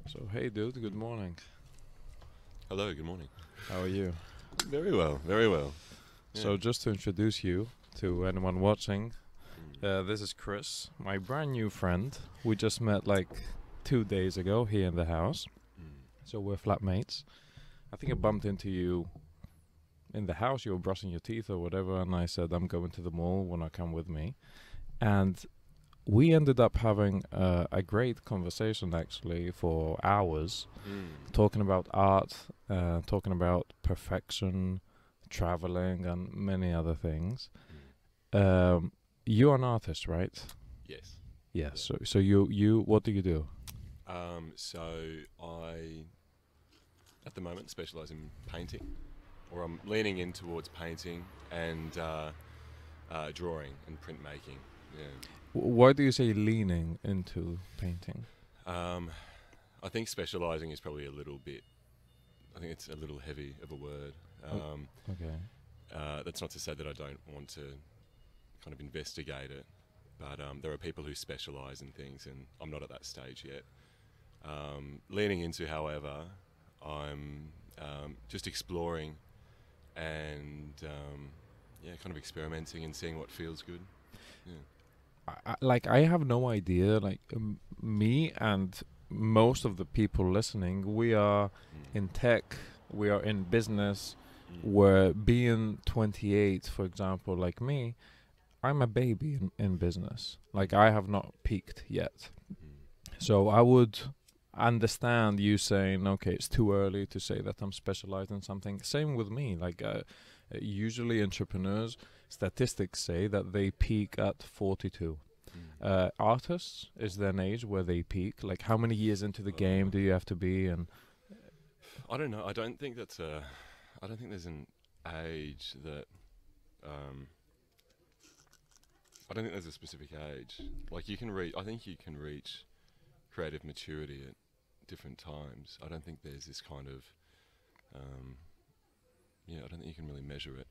So hey dude, good morning. Hello, good morning. How are you? Very well, very well. So just to introduce you to anyone watching, Mm. this is Chris, my brand new friend. We just met like 2 days ago here in the house. Mm. So we're flatmates. I think I bumped into you in the house. You were brushing your teeth or whatever, and I said I'm going to the mall. Wanna come with me? And we ended up having a great conversation actually for hours, Mm. talking about art, talking about perfection, traveling, and many other things. Mm. You're an artist, right? Yes. Yeah. Yeah. So you what do you do? So I, at the moment, specialise in painting, or I'm leaning in towards painting and drawing and printmaking. Yeah. Why do you say leaning into painting? Um, I think specialising is probably a little bit. I think it's a little heavy of a word. O- okay. That's not to say that I don't want to kind of investigate it, but there are people who specialise in things, and I'm not at that stage yet. Leaning into, however, I'm just exploring and kind of experimenting and seeing what feels good. Yeah. I have no idea. Like me and most of the people listening, we are in Mm. tech, we are in business. Mm. Where being 28, for example, like me, I'm a baby in business. Like I have not peaked yet. Mm. So I would understand you saying, okay, it's too early to say that I'm specialized in something. Same with me. Like usually entrepreneurs, statistics say that they peak at 42. Mm. Artists is there an age where they peak? Like how many years into the game do you have to be? And I don't know. I don't think that's a. I don't think there's an age that. Um, I don't think there's a specific age. Like you can reach. I think you can reach creative maturity at different times. I don't think there's this kind of. Um, I don't think you can really measure it.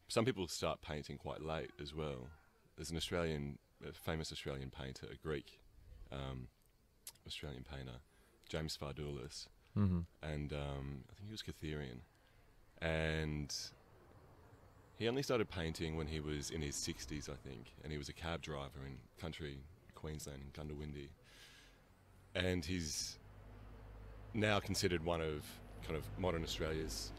Some people start painting quite late as well. There's a famous Australian painter, a Greek um, Australian painter, James Fardoulis, mm-hmm. and I think he was Catherian, and he only started painting when he was in his 60s, I think, and he was a cab driver in country Queensland in Gundawindi, and he's now considered one of kind of modern Australia's,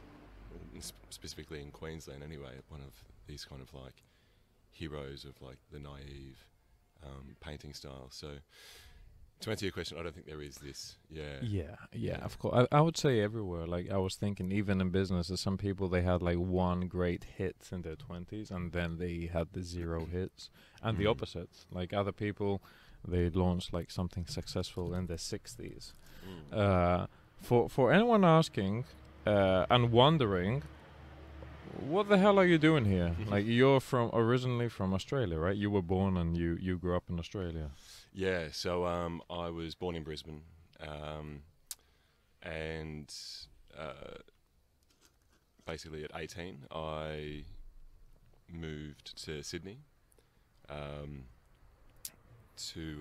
specifically in Queensland anyway, one of these kind of like heroes of like the naive painting style. So to answer your question, I don't think there is this. Yeah. Yeah, of course. I would say everywhere. Like I was thinking, even in business, there's some people they had like one great hit in their 20s, and then they had the zero hits, and the Mm. opposite. Like other people, they launched like something successful in their 60s. Mm. For anyone asking and wondering, what the hell are you doing here? Like you're from originally from Australia, right? You were born and you grew up in Australia. Yeah, so I was born in Brisbane, and uh, basically at 18, I moved to Sydney um, to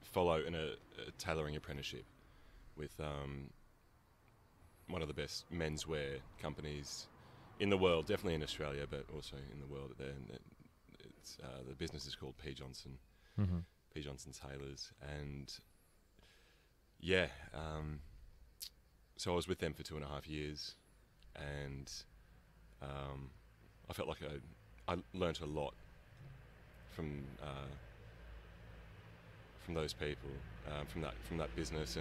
follow a tailoring apprenticeship with one of the best menswear companies in the world, definitely in Australia, but also in the world. The business is called P. Johnson. Mm-hmm. P. Johnson Tailors, and yeah, so I was with them for 2.5 years, and I felt like I learnt a lot from those people, from that business,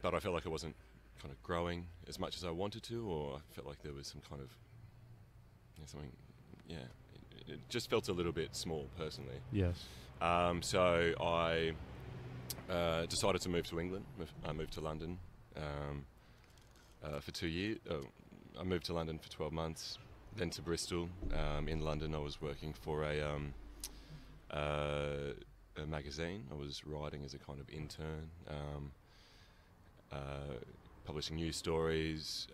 but I felt like I wasn't kind of growing as much as I wanted to, or I felt like there was some kind of something, yeah, it just felt a little bit small personally. Yes. So I decided to move to England. I moved to London for 2 years. I moved to London for 12 months, then to Bristol. In London, I was working for a magazine. I was writing as a kind of intern, publishing news stories,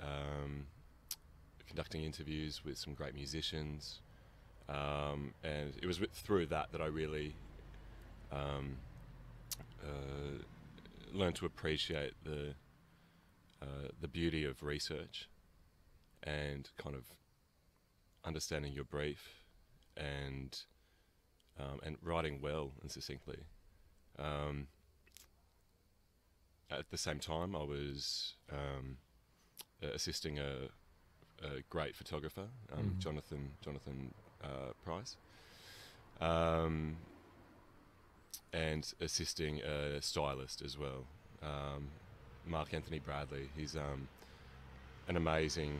conducting interviews with some great musicians. And it was through that I really learned to appreciate the beauty of research and kind of understanding your brief and writing well and succinctly. At the same time, I was assisting a great photographer, Jonathan Price, and assisting a stylist as well, Mark Anthony Bradley. He's an amazing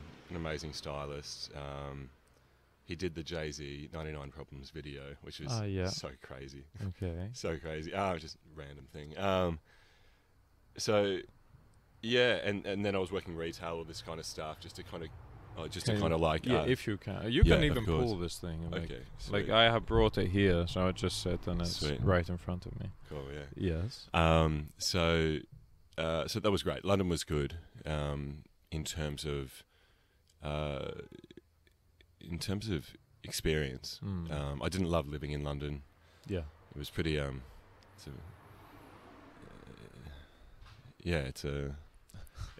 stylist. He did the Jay-Z 99 Problems video, which was so crazy. Okay. So crazy. Just a random thing. So yeah, and then I was working retail, all this kind of stuff, just to kind of like if you can, you yeah, can even of course. pull this thing. And Okay, like I have brought it here, so I just sit and it's Sweet. right in front of me. Cool, yeah. Yes. So that was great. London was good in terms of experience. I didn't love living in London. Yeah. It was pretty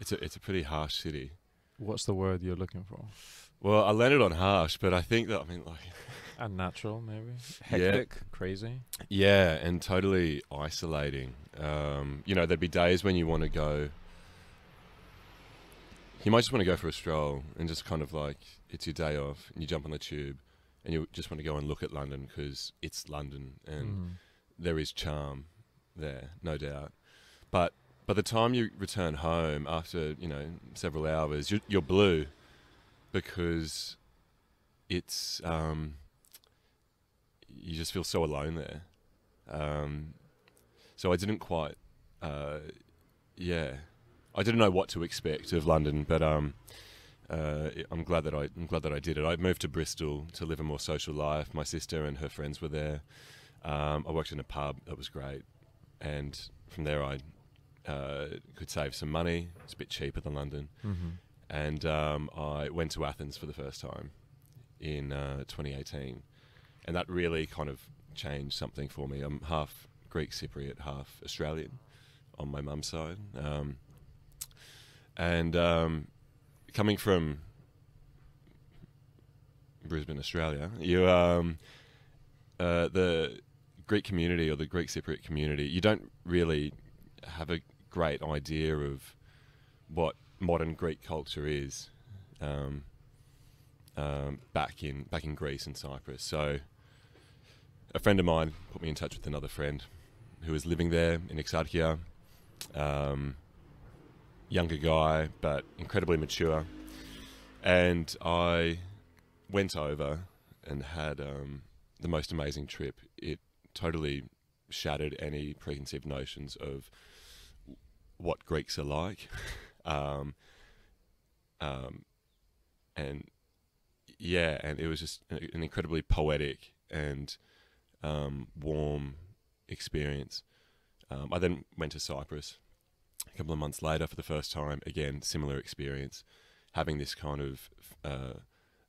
it's a pretty harsh city. What's the word you're looking for? Well, I landed on harsh, but I think that Unnatural, maybe. Hectic, crazy. Yeah, and totally isolating. There'd be days when you want to go. You might just want to go for a stroll and just kind of like it's your day off, and you jump on the tube, and you just want to go and look at London because it's London, and there is charm there, no doubt. But by the time you return home after several hours, you're blue because it's you just feel so alone there. So I didn't quite I didn't know what to expect of London, but I'm glad that I did it. I moved to Bristol to live a more social life. My sister and her friends were there. I worked in a pub that was great, and from there I could save some money. It's a bit cheaper than London. And I went to Athens for the first time in 2018, and that really kind of changed something for me. I'm half Greek Cypriot, half Australian on my mum's side, and coming from Brisbane, Australia, the Greek community or the Greek Cypriot community, you don't really have a great idea of what modern Greek culture is back in Greece and Cyprus. So a friend of mine put me in touch with another friend who was living there in Exarchia, younger guy but incredibly mature, and I went over and had the most amazing trip. It totally shattered any preconceived notions of what Greeks are like. And it was just an incredibly poetic and warm experience. I then went to Cyprus a couple of months later for the first time. Again, similar experience, having this kind of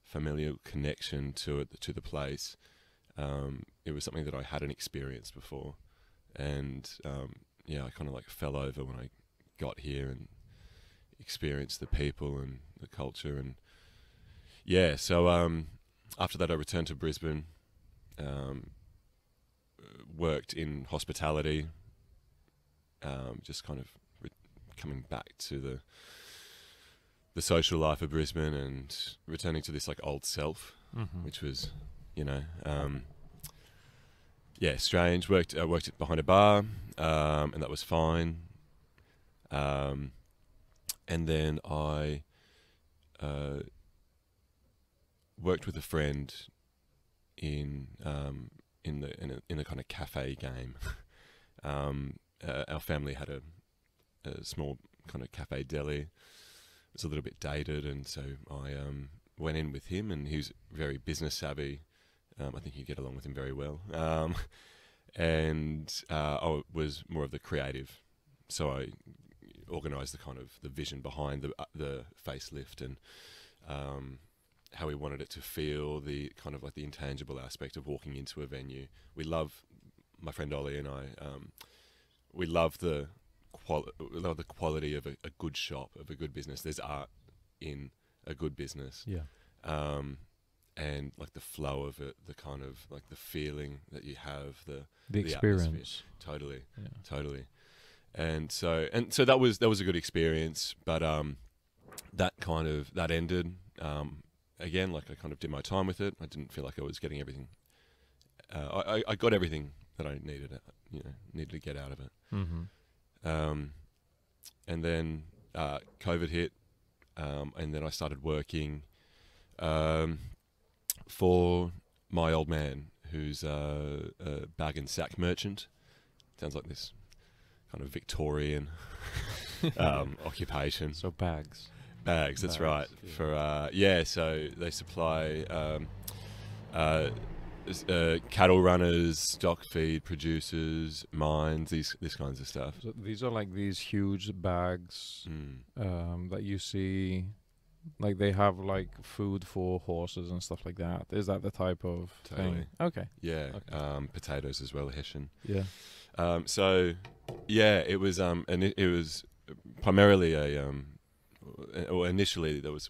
familial connection to the place. It was something that I hadn't experienced before, and I kind of like fell over when I got here and experienced the people and the culture. And so after that I returned to Brisbane, worked in hospitality, just kind of coming back to the social life of Brisbane and returning to this like old self, which was strange. Worked behind a bar, and that was fine. And then I worked with a friend in a kind of cafe game. Our family had a small kind of cafe deli. It was a little bit dated, and so I went in with him, and he was very business savvy. I think you get along with him very well. And I was more of the creative, so I organised the kind of the vision behind the facelift and how we wanted it to feel, the kind of like the intangible aspect of walking into a venue. My friend Ollie and I, we love the the quality of a good shop, of a good business. There's art in a good business. Yeah. And like the flow of it, the kind of like the feeling that you have, the experience. atmosphere. Totally. Yeah. Totally. And so that was a good experience, but that ended. Again, like I kind of did my time with it. I didn't feel like I was getting everything. I got everything that I needed, needed to get out of it. Mm-hmm. And then COVID hit, and then I started working for my old man, who's a bag and sack merchant. Sounds like this kind of Victorian occupation. So bags. That's right. Yeah. For so they supply cattle runners, stock feed producers, mines, these kinds of stuff. So these are like these huge bags that you see, like they have like food for horses and stuff like that. Is that the type of thing? Okay. Yeah. Okay. Potatoes as well, Hessian. Yeah. So yeah, it was and it was primarily or initially there was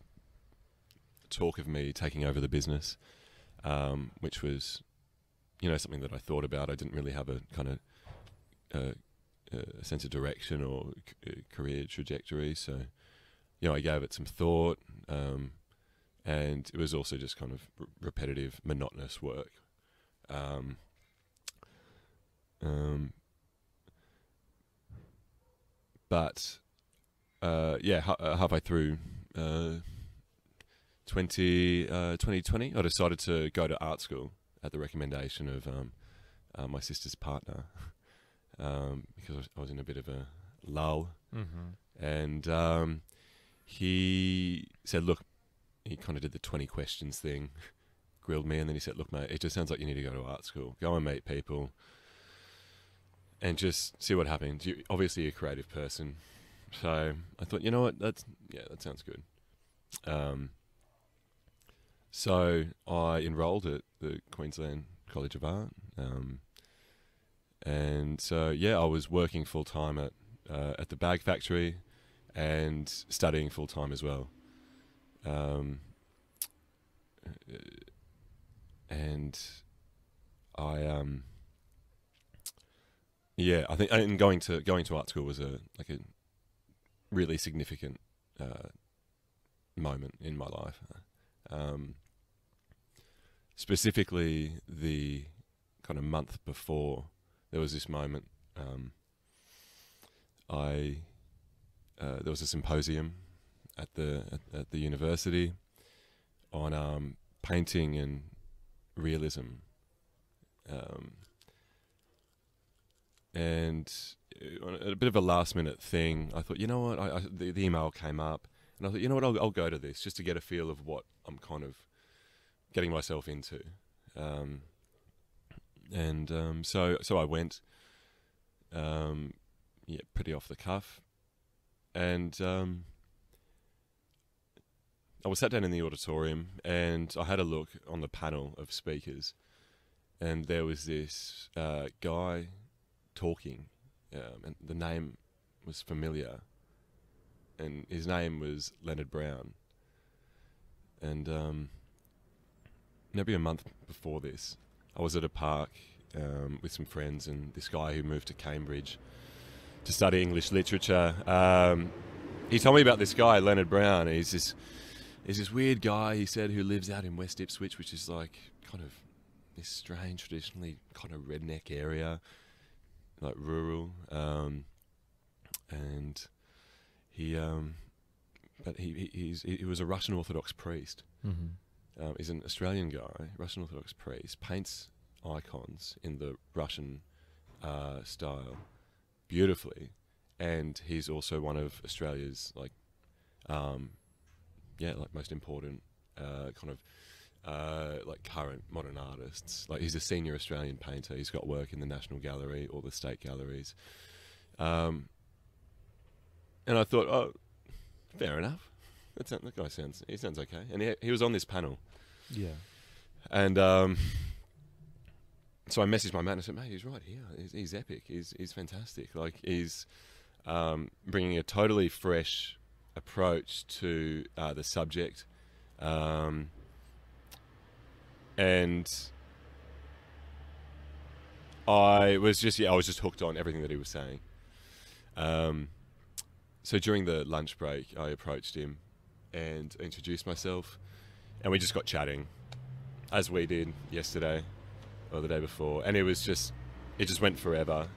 talk of me taking over the business, which was, something that I thought about. I didn't really have a kind of a sense of direction or career trajectory, so I gave it some thought, and it was also just kind of repetitive, monotonous work. But halfway through 2020, I decided to go to art school at the recommendation of my sister's partner, because I was in a bit of a lull. Mm-hmm. And he said, look, he kind of did the 20 questions thing, grilled me, and then he said, look, mate, it just sounds like you need to go to art school. Go and meet people and just see what happens. You're obviously a creative person. So I thought, you know what, that sounds good. So I enrolled at the Queensland College of Art. And so, I was working full-time at the bag factory and studying full-time as well. And I I think going to art school was a really significant moment in my life. Specifically, the kind of month before, there was this moment. There was a symposium at the university on painting and realism, and a bit of a last minute thing. I thought, you know what, the email came up, and I thought, you know what, I'll go to this just to get a feel of what I'm kind of getting myself into. So I went, pretty off the cuff, and I was sat down in the auditorium, and I had a look on the panel of speakers, and there was this guy talking, and the name was familiar, and his name was Leonard Brown. And maybe a month before this, I was at a park with some friends, and this guy who moved to Cambridge to study English literature, he told me about this guy, Leonard Brown. He's this weird guy, he said, who lives out in West Ipswich, which is like kind of this strange, traditionally kind of redneck area, like rural, and he was a Russian Orthodox priest. Mm-hmm. He's an Australian guy, Russian Orthodox priest, paints icons in the Russian style beautifully, and he's also one of Australia's most important current modern artists. Like, he's a senior Australian painter. He's got work in the National Gallery or the state galleries. And I thought, oh, fair enough. That guy sounds okay. And he was on this panel. Yeah. And so I messaged my man and said, mate, he's right here. He's epic. He's fantastic. Like, he's bringing a totally fresh approach to the subject, and I was just hooked on everything that he was saying. So during the lunch break, I approached him and introduced myself, and we just got chatting, as we did yesterday or the day before, and it just went forever,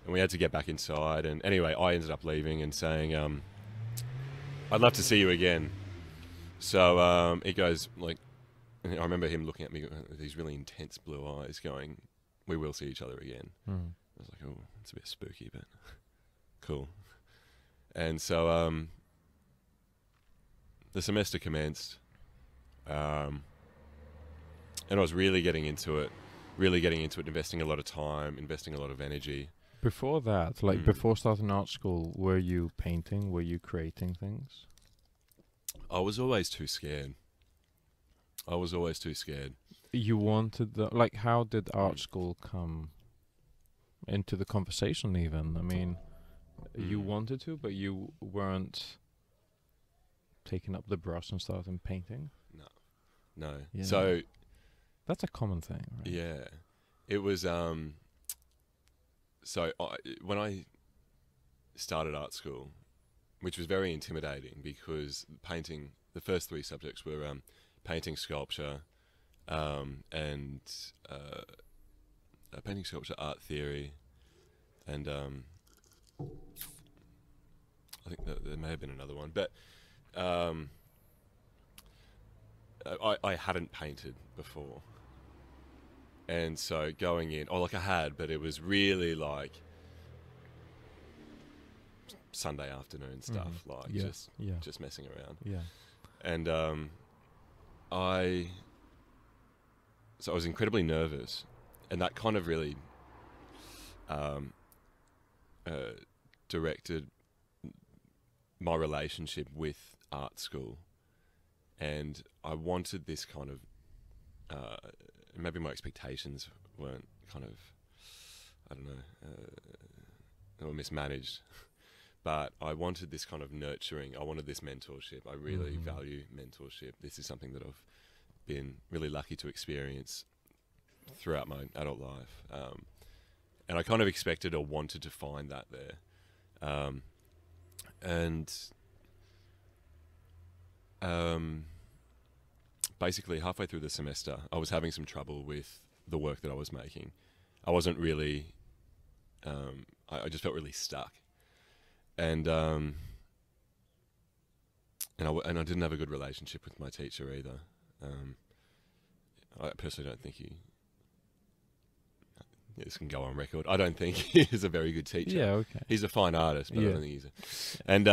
and we had to get back inside. And anyway, I ended up leaving and saying, I'd love to see you again. So he goes, like, and I remember him looking at me with these really intense blue eyes going, we will see each other again. I was like, oh, it's a bit spooky, but cool. And so the semester commenced, and I was really getting into it, investing a lot of time, investing a lot of energy. Before that, like before starting art school, were you painting? Were you creating things? I was always too scared. You wanted like, how did art school come into the conversation even? I mean, you wanted to, but you weren't taking up the brush and starting painting? No. Yeah. So that's a common thing, right? yeah, it was, so when I started art school, which was very intimidating because painting, the first three subjects were painting, sculpture, and painting, sculpture, art theory, and I think that there may have been another one, but I hadn't painted before, and so going in, I had, but it was really like Sunday afternoon stuff, just messing around. Yeah. And I was incredibly nervous, and that kind of really directed my relationship with art school. And I wanted this kind of, maybe my expectations weren't kind of, I don't know, they were mismanaged. But I wanted this kind of nurturing. I wanted this mentorship. I really value mentorship. This is something that I've been really lucky to experience throughout my adult life. And I kind of expected or wanted to find that there. Basically, halfway through the semester, I was having some trouble with the work that I was making. I wasn't really, I just felt really stuck. And I didn't have a good relationship with my teacher either. I personally don't think this can go on record. I don't think he's a very good teacher. Yeah, okay. He's a fine artist, but I don't think he's and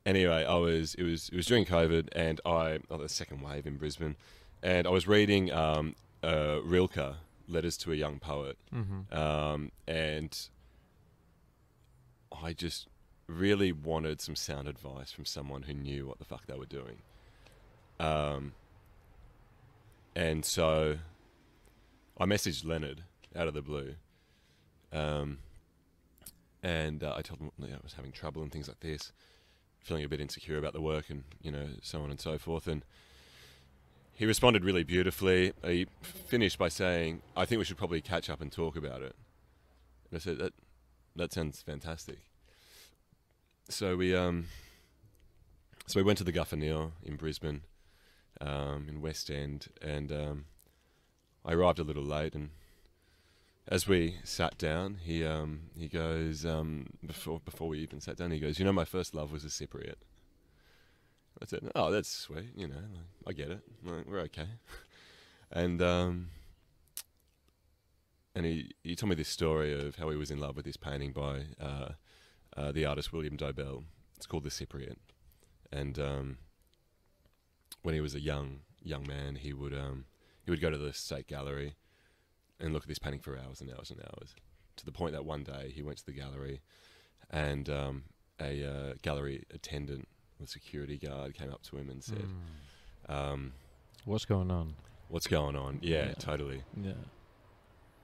anyway, it was during COVID, and the second wave in Brisbane, and I was reading Rilke, Letters to a Young Poet, and I just really wanted some sound advice from someone who knew what the fuck they were doing. And so I messaged Leonard out of the blue. And I told him I was having trouble and things like this, feeling a bit insecure about the work and, so on and so forth. And he responded really beautifully. He finished by saying, I think we should probably catch up and talk about it. And I said, that sounds fantastic. So we went to the Guffanil in Brisbane, in West End, and I arrived a little late. And as we sat down, he goes, before we even sat down, he goes, my first love was a Cypriot. I said, oh, that's sweet, I get it, we're okay. And he told me this story of how he was in love with this painting by the artist William Dobell. It's called The Cypriot. And when he was a young man, he would go to the State Gallery and look at this painting for hours and hours and hours, to the point that one day he went to the gallery, and a gallery attendant, a security guard, came up to him and said, what's going on? What's going on? Yeah, totally. Yeah.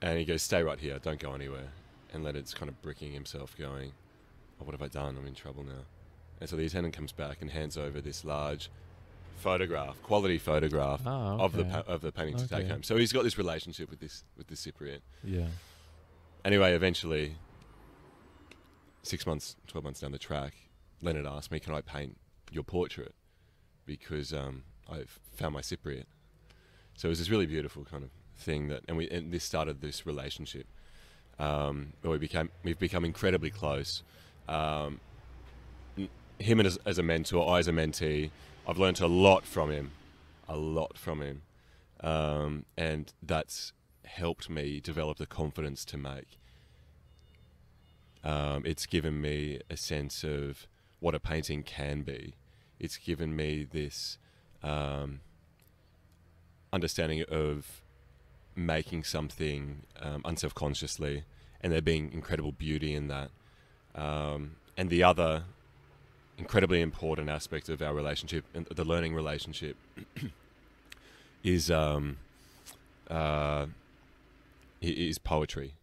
And he goes, stay right here, don't go anywhere. And Leonard's kind of bricking himself, going, "Oh, what have I done? I'm in trouble now." And so the attendant comes back and hands over this large quality photograph of the painting to take home. So he's got this relationship with this Cypriot. Yeah. Anyway, eventually, 6 months, 12 months down the track, Leonard asked me, "Can I paint your portrait?" Because I've found my Cypriot. So it was this really beautiful kind of thing that, and this started this relationship where we've become incredibly close. Him as a mentor, I as a mentee. I've learnt a lot from him, and that's helped me develop the confidence to make. It's given me a sense of what a painting can be. It's given me this understanding of making something unselfconsciously, and there being incredible beauty in that. And the other incredibly important aspect of our relationship, and the learning relationship, is poetry.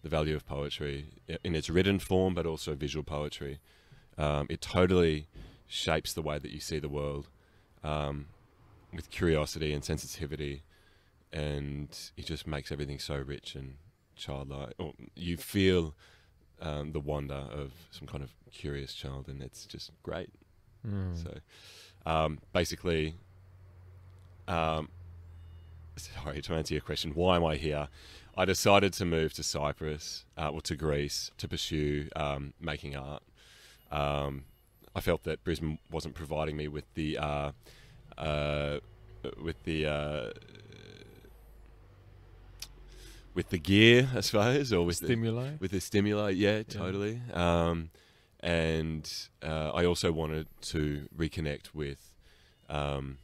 The value of poetry in its written form, but also visual poetry. It totally shapes the way that you see the world, with curiosity and sensitivity, and it just makes everything so rich and childlike. Or you feel the wonder of some kind of curious child, and it's just great. So basically, sorry, to answer your question, why am I here? I decided to move to Cyprus, or to Greece, to pursue making art. I felt that Brisbane wasn't providing me with the gear, I suppose, or with the stimuli. Yeah, totally. And I also wanted to reconnect with the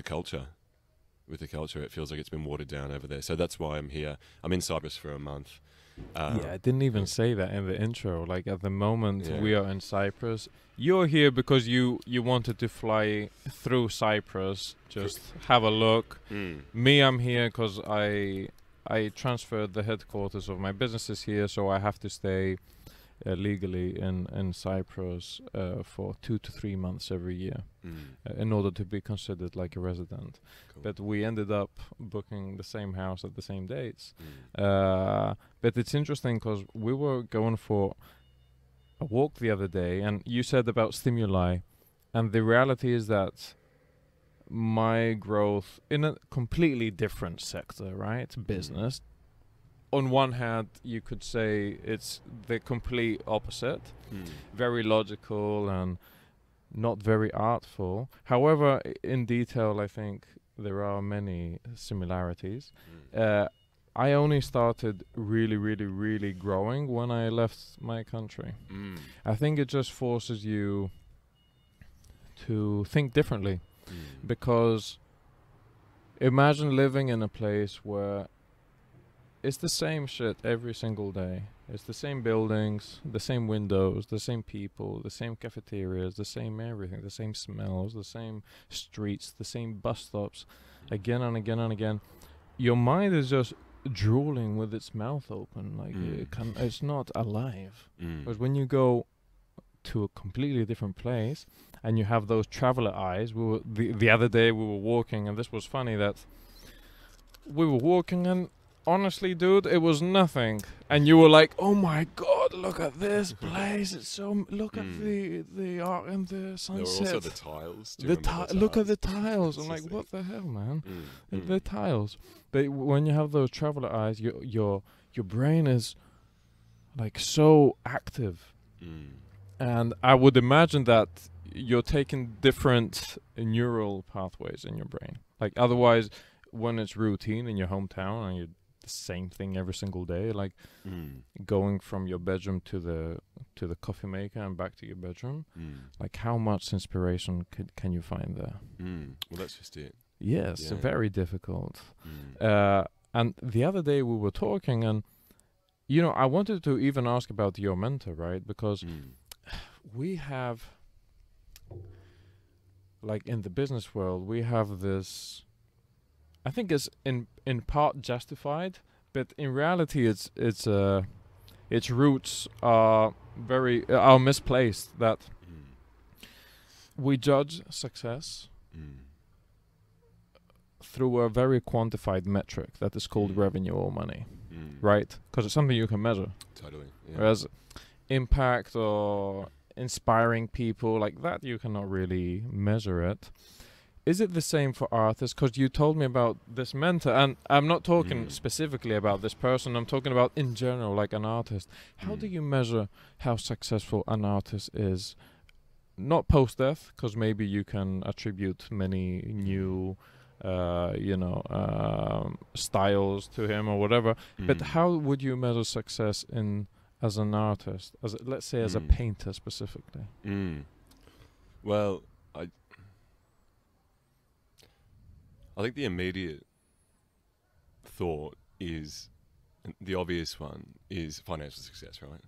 culture. It feels like it's been watered down over there. So that's why I'm here. I'm in Cyprus for a month. I didn't even say that in the intro. Like, at the moment we are in Cyprus. You're here because you wanted to fly through Cyprus, just have a look. Me, I'm here because I transferred the headquarters of my businesses here, so I have to stay legally in Cyprus for 2 to 3 months every year in order to be considered like a resident. Cool. But we ended up booking the same house at the same dates. But it's interesting because we were going for a walk the other day, and you said about stimuli, and the reality is that my growth in a completely different sector, right? Business. On one hand, you could say it's the complete opposite, very logical and not very artful. However, in detail, I think there are many similarities. I only started really growing when I left my country. I think it just forces you to think differently, because imagine living in a place where it's the same shit every single day. It's the same buildings, the same windows, the same people, the same cafeterias, the same everything, the same smells, the same streets, the same bus stops, again and again and again. Your mind is just drooling with its mouth open, like it's not alive. Because when you go to a completely different place and you have those traveler eyes, the other day we were walking, and this was funny that we were walking, and honestly, dude, it was nothing. And you were like, "Oh my God, look at this place! It's so look at the art and the sunset." There were also the tiles. Look at the tiles. I'm like, what the hell, man? The tiles. But when you have those traveler eyes, your brain is like so active, and I would imagine that you're taking different neural pathways in your brain. Like, otherwise, when it's routine in your hometown and you the same thing every single day, like going from your bedroom to the coffee maker and back to your bedroom, like how much inspiration can you find there? Well, that's just it. Yes, very difficult. And the other day we were talking, and I wanted to even ask about your mentor, right? Because we have, like, in the business world, we have this I think it's in part justified, but in reality, its roots are are misplaced. That we judge success through a very quantified metric that is called revenue or money, right? Because it's something you can measure. Totally. Yeah. Whereas impact or inspiring people like that, you cannot really measure it. Is it the same for artists? Because you told me about this mentor, and I'm not talking specifically about this person. I'm talking about in general, like an artist. How do you measure how successful an artist is? Not post-death, because maybe you can attribute many new, styles to him or whatever. But how would you measure success as an artist, let's say as a painter specifically? Well, I think the immediate thought is, the obvious one is financial success, right?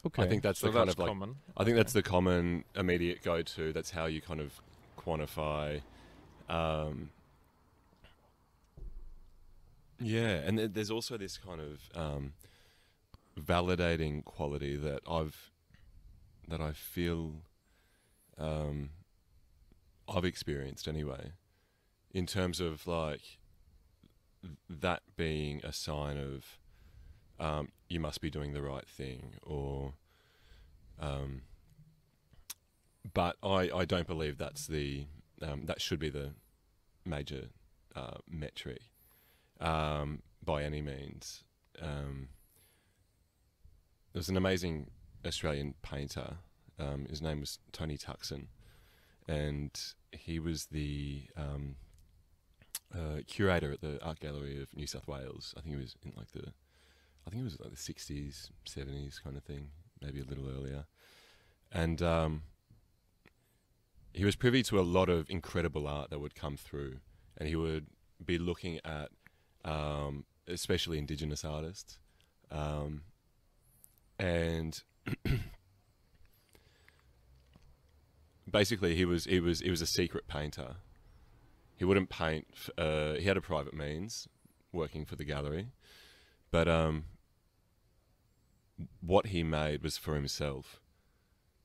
Okay. I think that's so the kind that's of common. I think that's the common immediate go-to. That's how you kind of quantify. Yeah, and there's also this kind of validating quality that I feel I've experienced anyway, in terms of like that being a sign of you must be doing the right thing, or but I don't believe that's that should be the major metric by any means. There's an amazing Australian painter. His name was Tony Tuxon, and he was the curator at the Art Gallery of New South Wales. I think it was like the 60s, 70s kind of thing, maybe a little earlier. And he was privy to a lot of incredible art that would come through, and he would be looking at especially Indigenous artists, and basically he was a secret painter. He wouldn't paint. He had a private means working for the gallery, but what he made was for himself.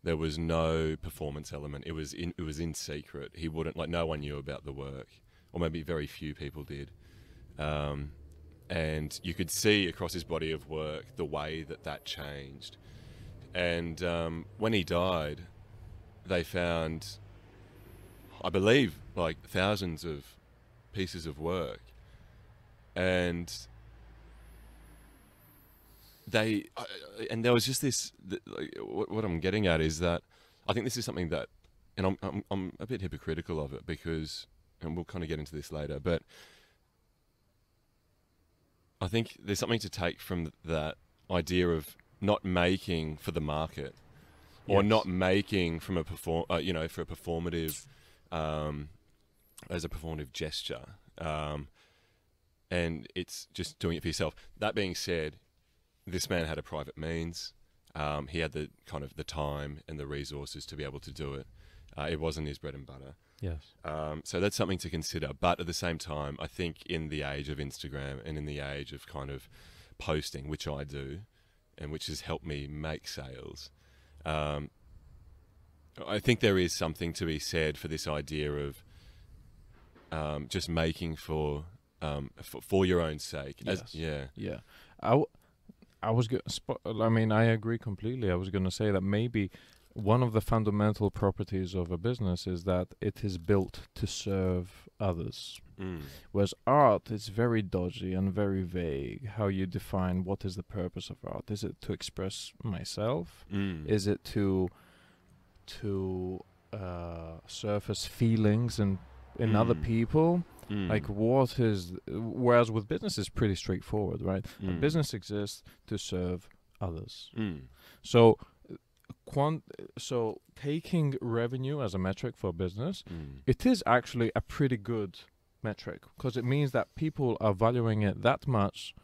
There was no performance element. It was in secret. He wouldn't, like, no one knew about the work, or maybe very few people did. And you could see across his body of work the way that changed. And when he died, they found, I believe, like thousands of pieces of work. And there was just this, what I'm getting at is that I think this is something that, and I'm a bit hypocritical of it because, and we'll kind of get into this later, but I think there's something to take from that idea of not making for the market, or not making from a for a performative, as a performative gesture, and it's just doing it for yourself. That being said, this man had a private means. He had the kind of the time and the resources to be able to do it. It wasn't his bread and butter. Yes. So that's something to consider. But at the same time, I think in the age of Instagram and in the age of kind of posting, which I do, and which has helped me make sales, I think there is something to be said for this idea of just making for your own sake. Yes. Yeah. I was I mean, I agree completely. I was going to say that maybe one of the fundamental properties of a business is that it is built to serve others. Whereas art is very dodgy and very vague. How you define what is the purpose of art? Is it to express myself? Is it to surface feelings in other people? Like, what is... Whereas with business, it's pretty straightforward, right? A business exists to serve others. So taking revenue as a metric for business, it is actually a pretty good metric, because it means that people are valuing it that much,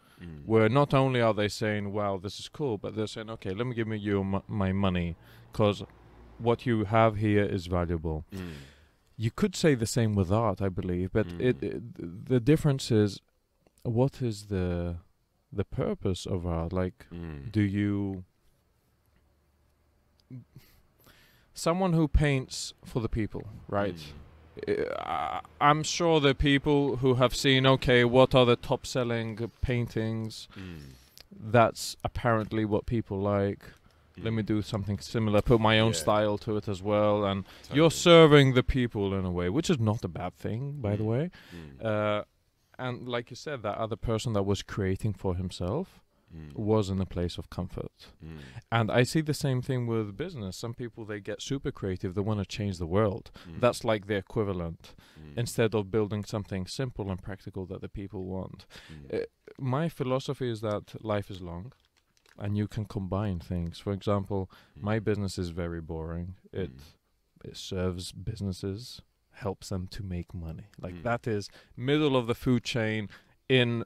where not only are they saying, wow, this is cool, but they're saying, okay, let me give you my money, because what you have here is valuable. you could say the same with art, I believe, but the difference is, what is the purpose of art? Like, do you... Someone who paints for the people, right? I'm sure there are people who have seen, okay, what are the top-selling paintings? That's apparently what people like. Let me do something similar, put my own style to it as well. And you're serving the people in a way, which is not a bad thing, by the way. And like you said, that other person that was creating for himself was in a place of comfort. And I see the same thing with business. Some people, they get super creative, they want to change the world. That's like the equivalent, instead of building something simple and practical that the people want. My philosophy is that life is long and you can combine things. For example, my business is very boring. It serves businesses, helps them to make money. Like that is middle of the food chain in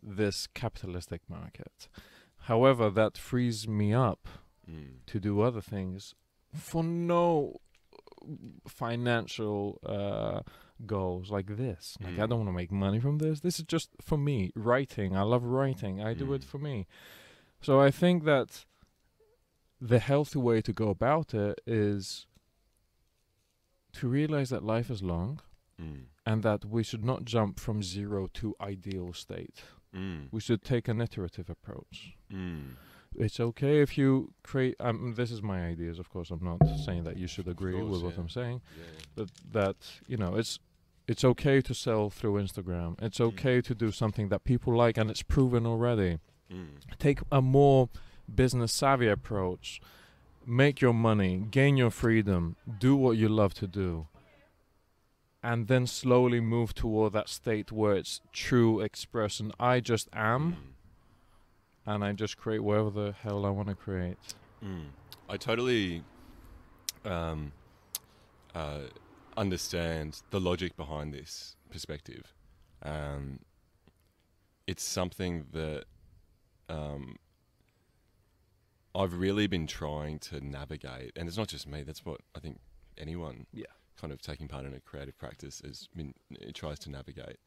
this capitalistic market. However, that frees me up to do other things for no financial goals like this. Like I don't want to make money from this. This is just for me. Writing. I love writing. I do it for me. So I think that the healthy way to go about it is to realize that life is long and that we should not jump from zero to ideal state. We should take an iterative approach. It's okay if you create... this is my ideas, of course. I'm not saying that you should agree with what I'm saying. But that, you know, it's okay to sell through Instagram. It's okay to do something that people like and it's proven already. Take a more business savvy approach. Make your money, gain your freedom, do what you love to do, and then slowly move toward that state where it's true expression. I just am, and I just create whatever the hell I want to create. I totally understand the logic behind this perspective. It's something that I've really been trying to navigate, and it's not just me. That's what I think anyone kind of taking part in a creative practice it tries to navigate.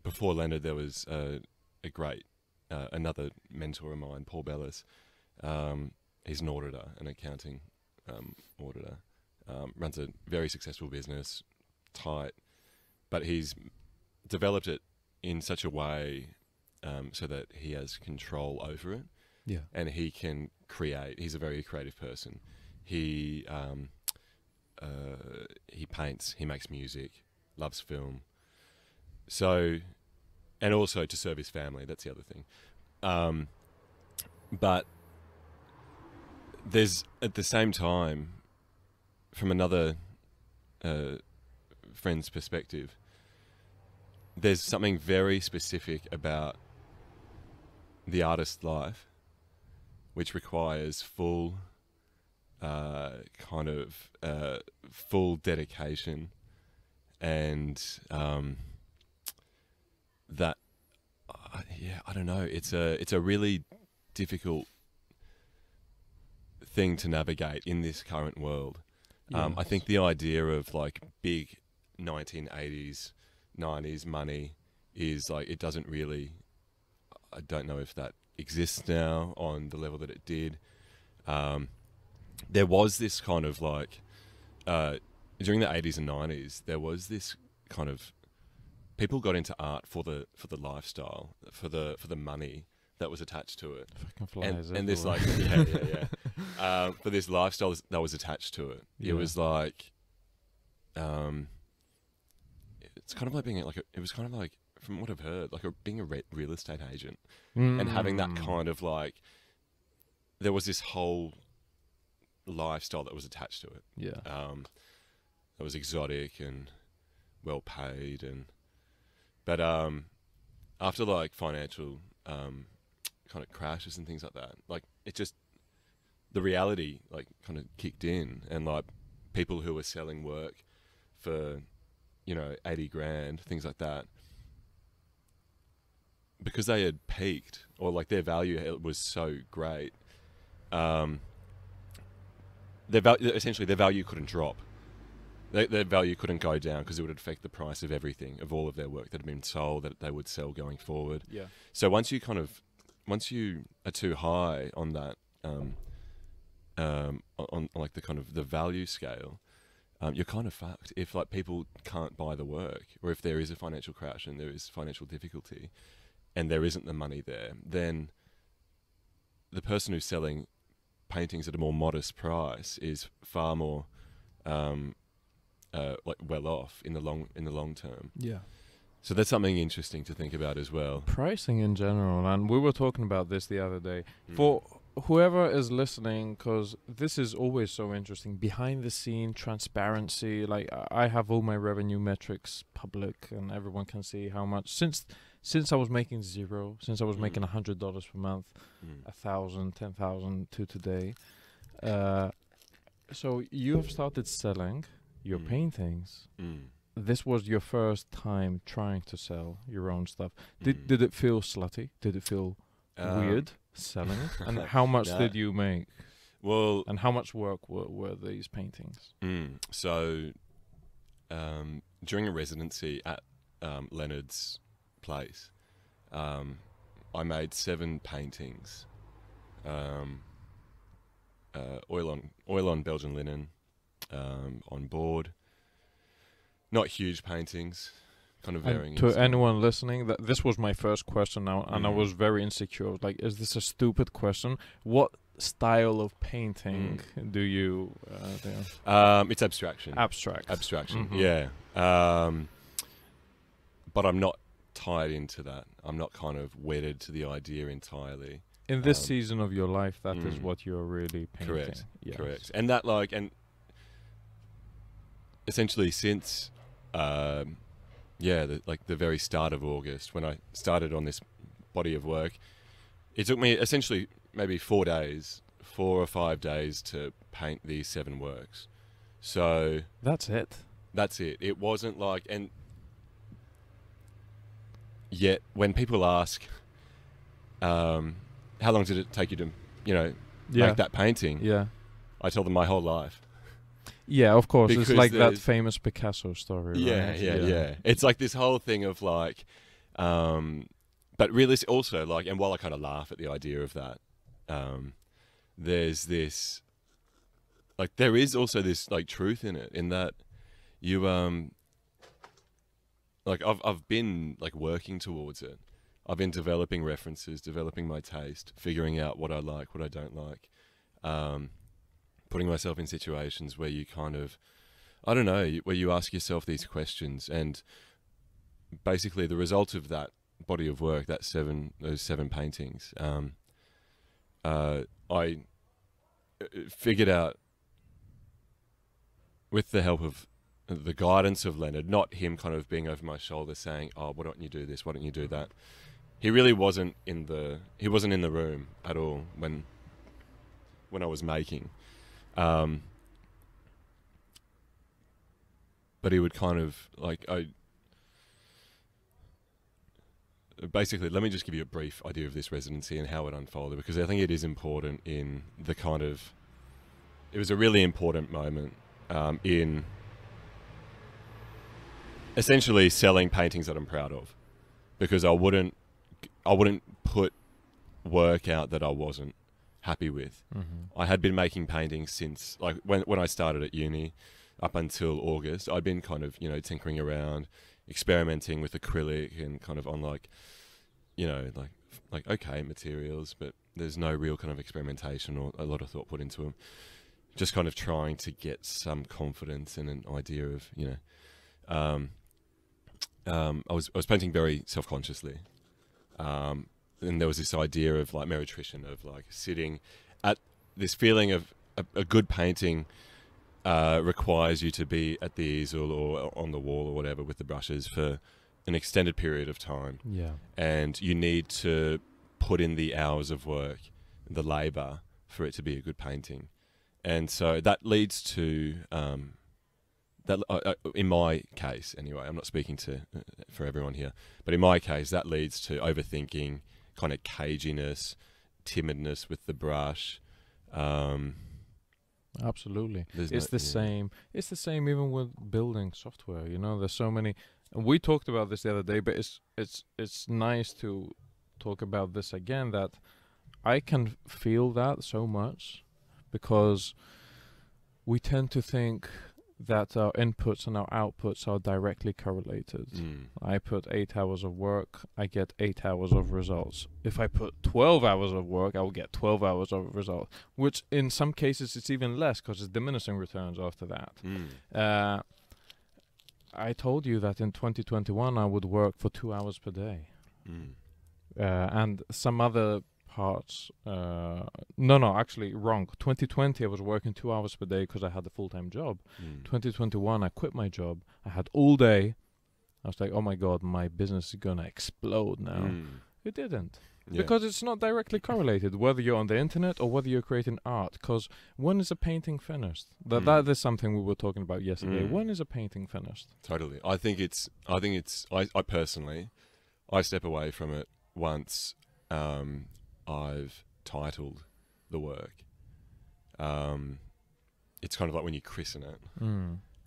Before Leonard, there was a great another mentor of mine, Paul Bellis. He's an auditor, an accounting auditor. Runs a very successful business, tight, but he's developed it in such a way so that he has control over it. Yeah. And he can create. He's a very creative person. He paints, he makes music, loves film. So, and also to serve his family, that's the other thing. But there's, at the same time, from another friend's perspective, there's something very specific about the artist's life which requires full full dedication, and that I don't know, it's a really difficult thing to navigate in this current world. Yes. I think the idea of like big 1980s 90s money is like, it doesn't really, I don't know if that exists now on the level that it did. There was this kind of like during the 80s and 90s, there was this kind of, people got into art for the lifestyle, for the money that was attached to it, and this like for this lifestyle that was attached to it. It was like it's kind of like being like it was kind of like, from what I've heard, like being a real estate agent and having that kind of like, there was this whole lifestyle that was attached to it. That was exotic and well paid, but after like financial kind of crashes and things like that, like it just, the reality like kind of kicked in, and like people who were selling work for, you know, 80 grand, things like that, because they had peaked, or like their value was so great, essentially their value couldn't drop. Their value couldn't go down because it would affect the price of everything, of all of their work that had been sold, that they would sell going forward. Yeah. So once you are too high on that, on like the kind of the value scale, you're kind of fucked. If like people can't buy the work, or if there is a financial crash and there is financial difficulty, and there isn't the money there, then the person who's selling paintings at a more modest price is far more like well off in the long term. Yeah. So that's something interesting to think about as well. Pricing in general, and we were talking about this the other day. For whoever is listening, because this is always so interesting, behind the scene transparency. Like I have all my revenue metrics public, and everyone can see how much since I was making zero, since I was making $100 per month, 1,000, 10,000 to today. So you have started selling your paintings. This was your first time trying to sell your own stuff. Did it feel slutty? Did it feel weird selling it? And how much did you make? Well, and how much work were these paintings? So during a residency at Leonard's place, I made 7 paintings. Oil on Belgian linen, on board. Not huge paintings, kind of varying. To anyone listening, that this was my first question now, and I was very insecure. Like, is this a stupid question? What style of painting do you do? It's abstraction. Abstraction, yeah. But I'm not tied into that. I'm not kind of wedded to the idea entirely. In this season of your life, that is what you're really painting. Correct. Yes. Correct. And that, like, and essentially since, the very start of August, when I started on this body of work, it took me essentially maybe 4 or 5 days to paint these 7 works. So that's it. It wasn't like, and yet when people ask, how long did it take you to, make that painting? Yeah. I tell them my whole life. Yeah, of course. Because it's like that famous Picasso story, right? Yeah. It's like this whole thing of like, but really also like, and while I kind of laugh at the idea of that, there's this, like, there is also this like truth in it, in that you, like I've been like working towards it. I've been developing references, developing my taste, figuring out what I like, what I don't like, putting myself in situations where you kind of, I don't know, where you ask yourself these questions. And basically the result of that body of work, those 7 paintings, I figured out, with the help of the guidance of Leonard, not him kind of being over my shoulder saying, oh, why don't you do this? Why don't you do that? He really wasn't in the room at all when I was making. But he would kind of like, basically, let me just give you a brief idea of this residency and how it unfolded, because I think it is important in the kind of, it was a really important moment in essentially selling paintings that I'm proud of, because I wouldn't put work out that I wasn't happy with. I had been making paintings since, like, when I started at uni up until August. I'd been kind of, tinkering around, experimenting with acrylic and kind of on like okay materials, but there's no real kind of experimentation or a lot of thought put into them. Just kind of trying to get some confidence and an idea of, I was painting very self-consciously. And there was this idea of like meretrition, of like sitting at this feeling of a good painting requires you to be at the easel or on the wall or whatever with the brushes for an extended period of time. Yeah. And you need to put in the hours of work, the labor, for it to be a good painting. And so that leads to, in my case anyway, I'm not speaking for everyone here, but in my case, that leads to overthinking, kind of caginess, timidness with the brush, Absolutely. There's It's the same. It's the same even with building software. You know, there's so many. And we talked about this the other day, but it's nice to talk about this again. That I can feel that so much because we tend to think that our inputs and our outputs are directly correlated. I put 8 hours of work, I get 8 hours of results. If I put 12 hours of work, I will get 12 hours of results, which in some cases it's even less because it's diminishing returns after that. I told you that in 2021 I would work for 2 hours per day. And some other parts, actually wrong. 2020 I was working 2 hours per day because I had a full-time job. 2021 I quit my job. I had all day. I was like, oh my god, my business is gonna explode now. It didn't. Because it's not directly correlated whether you're on the internet or whether you're creating art. Because when is a painting finished? That is something we were talking about yesterday. When is a painting finished? Totally. I personally, I step away from it once I've titled the work. It's kind of like when you christen it,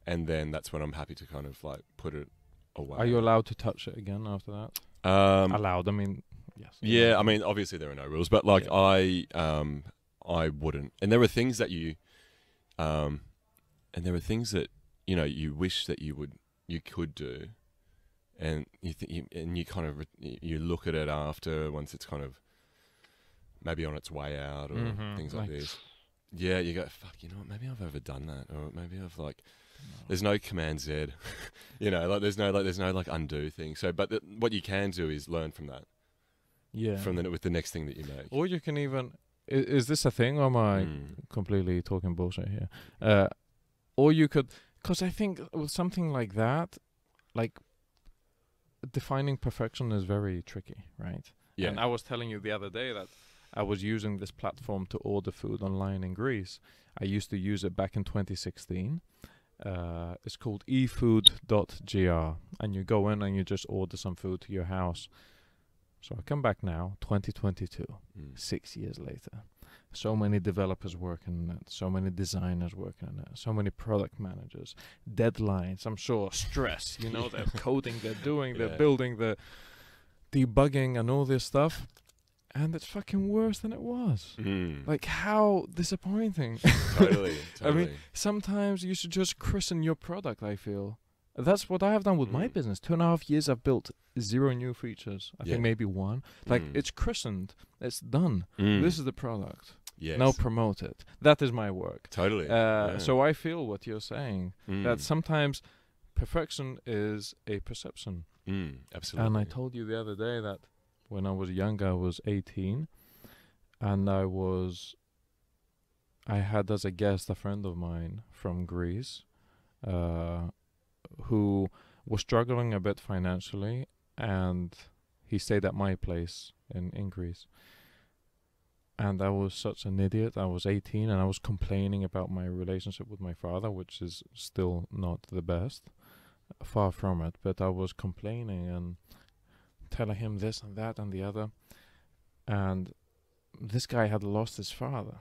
and then that's when I'm happy to kind of like put it away. Are you allowed to touch it again after that? Allowed? I mean, yes. Yeah, I mean, obviously there are no rules, but like I wouldn't. And there are things that you you wish that you could do, and you kind of you look at it after once it's kind of maybe on its way out or things like this. Yeah, you go, fuck, you know what, maybe I've overdone that, or maybe I've there's no Command Z, like there's no like undo thing. So, but what you can do is learn from that. Yeah. With the next thing that you make. Or you can even, is this a thing, or am I completely talking bullshit here? Or you could, because I think with something like that, like defining perfection is very tricky, right? Yeah. And I was telling you the other day that I was using this platform to order food online in Greece. I used to use it back in 2016. It's called efood.gr, and you go in and you just order some food to your house. So I come back now, 2022, 6 years later. So many developers working on it, so many designers working on it, so many product managers, deadlines, I'm sure, stress, they're coding, they're doing, they're building, they're debugging and all this stuff. And it's fucking worse than it was. Like, how disappointing. Totally. I mean, sometimes you should just christen your product, I feel. That's what I have done with my business. 2.5 years, I've built 0 new features. I think maybe 1. Like, it's christened. It's done. This is the product. Yes. Now promote it. That is my work. Totally. So I feel what you're saying. That sometimes perfection is a perception. Absolutely. And I told you the other day that when I was younger, I was 18, and I had as a guest a friend of mine from Greece, who was struggling a bit financially, and he stayed at my place in Greece. And I was such an idiot. I was 18, and I was complaining about my relationship with my father, which is still not the best, far from it. But I was complaining and telling him this and that and the other, and this guy had lost his father.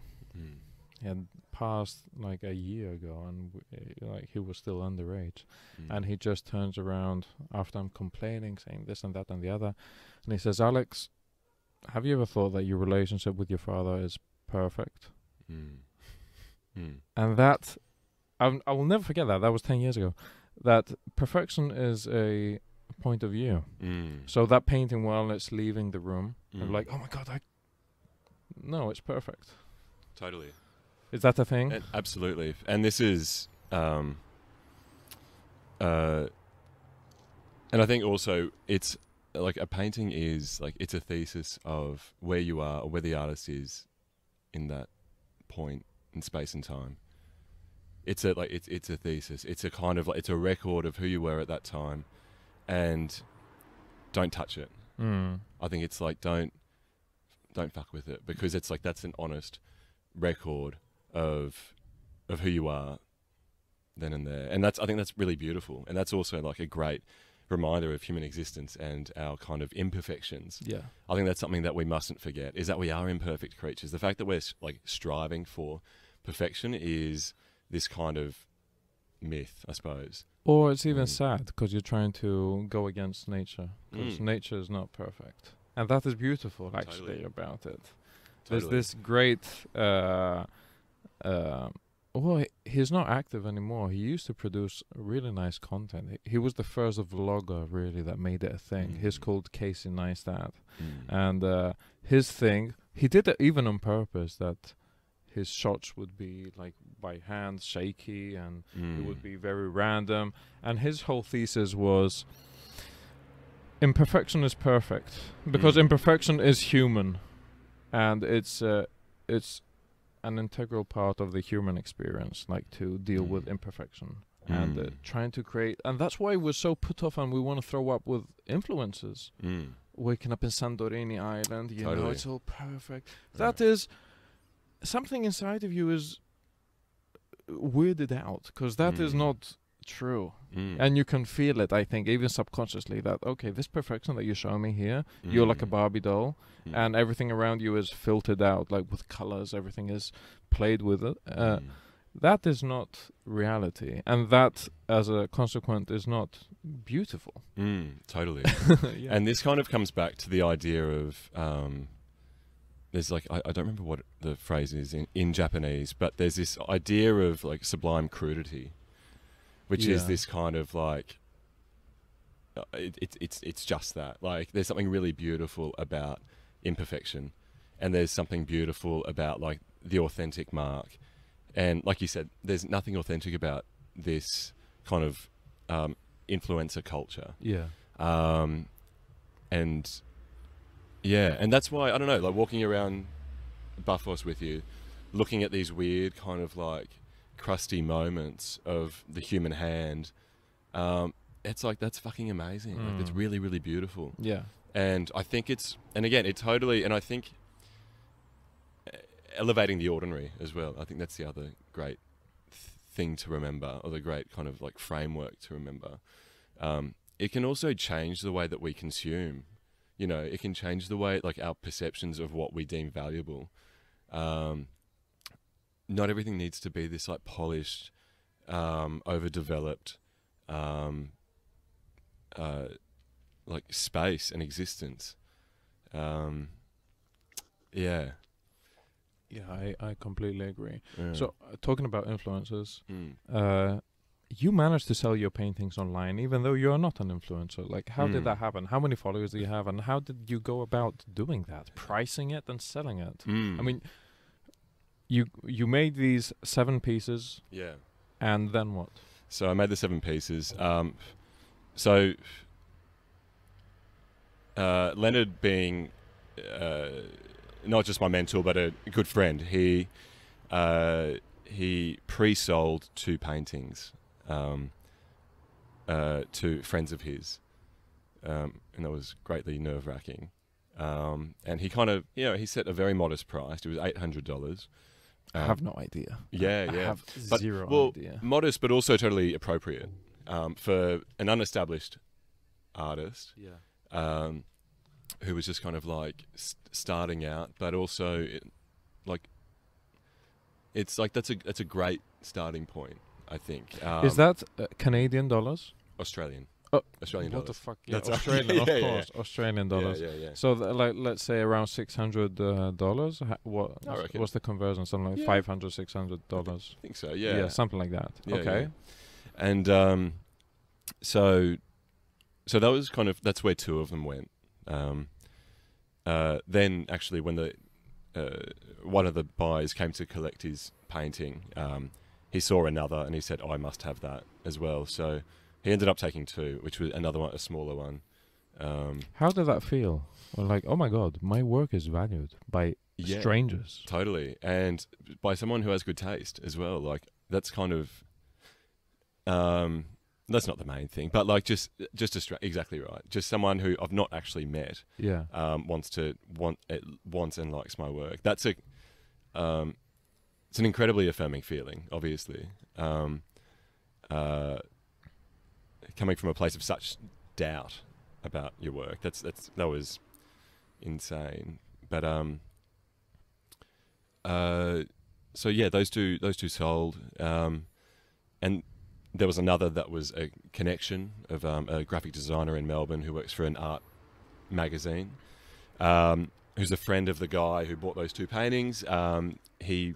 He had passed like a year ago, and he was still underage. And he just turns around after I'm complaining, saying this and that and the other, and he says, "Alex, have you ever thought that your relationship with your father is perfect?" And that I will never forget that. That was 10 years ago. That perfection is a point of view. So that painting, while it's leaving the room, I'm like, oh my god, no, it's perfect. Totally. Is that a thing? Absolutely. And this is and I think also it's like a painting is like, it's a thesis of where you are or where the artist is in that point in space and time. It's a thesis. It's a kind of like, it's a record of who you were at that time. And don't touch it. I think it's like, don't fuck with it, because it's like, that's an honest record of who you are then and there. And I think that's really beautiful. And that's also like a great reminder of human existence and our kind of imperfections. Yeah. I think that's something that we mustn't forget, is that we are imperfect creatures. The fact that we're like striving for perfection is this kind of myth, I suppose. Or it's even sad because you're trying to go against nature, because Mm. nature is not perfect, and that is beautiful actually Totally. about it. Totally. There's this great. Well, he's not active anymore. He used to produce really nice content. He was the first vlogger really that made it a thing. He's called Casey Neistat, and his thing, he did it even on purpose, that his shots would be like by hand, shaky, and it would be very random. And his whole thesis was imperfection is perfect, because imperfection is human, and it's an integral part of the human experience, like to deal with imperfection and trying to create. And that's why we're so put off and we want to throw up with influencers. Waking up in Santorini Island, you know, it's all perfect. That is something inside of you is weirded out, because that is not true. And you can feel it, I think, even subconsciously, that okay, this perfection that you're showing me here, you're like a Barbie doll, and everything around you is filtered out, like with colors, everything is played with it. That is not reality, and that as a consequence is not beautiful. Totally. And this kind of comes back to the idea of there's like, I don't remember what the phrase is in Japanese, but there's this idea of like sublime crudity, which is this kind of like it's just that, like there's something really beautiful about imperfection, and there's something beautiful about like the authentic mark. And like you said, there's nothing authentic about this kind of influencer culture. And that's why, I don't know, like walking around Buffos with you, looking at these weird kind of like crusty moments of the human hand, it's like, that's fucking amazing. Like, it's really, really beautiful. And I think and I think elevating the ordinary as well. I think that's the other great thing to remember, or the great kind of like framework to remember. It can also change the way that we consume. You know, it can change the way, like, our perceptions of what we deem valuable. Not everything needs to be this like polished, overdeveloped, like space and existence. I completely agree. So talking about influencers, Mm. You managed to sell your paintings online even though you are not an influencer. Like, how did Mm. that happen? How many followers do you have, and how did you go about doing that, pricing it and selling it? Mm. I mean, you made these 7 pieces, Yeah. and then what? So I made the 7 pieces. Leonard, being not just my mentor but a good friend, he pre-sold 2 paintings to friends of his, and that was greatly nerve-wracking. And he kind of, he set a very modest price. It was $800. I have no idea. Yeah, I yeah. have But, zero idea. Modest, but also totally appropriate for an unestablished artist. Who was just kind of like starting out, but also it's like that's a great starting point, I think. Is that Canadian dollars? Australian? Oh, Australian what dollars. the fuck? Yeah, That's Australian, of yeah, course, Australian dollars. Yeah. So, like, let's say around $600. What's the conversion? Something like $500, $600. I think so. Yeah, something like that. Yeah, okay. yeah. And so that was kind of, that's where 2 of them went. Then actually, when the one of the buyers came to collect his painting, he saw another and he said, "Oh, I must have that as well." So he ended up taking 2, which was another one, a smaller one. How did that feel? Well, like, oh my god, my work is valued by strangers. Totally, and by someone who has good taste as well. Like, that's kind of that's not the main thing, but like just exactly right. Just someone who I've not actually met. Wants and likes my work. That's it's an incredibly affirming feeling, obviously. Coming from a place of such doubt about your work, that was insane. But so yeah, those two sold, and there was another that was a connection of a graphic designer in Melbourne who works for an art magazine, who's a friend of the guy who bought those two paintings. He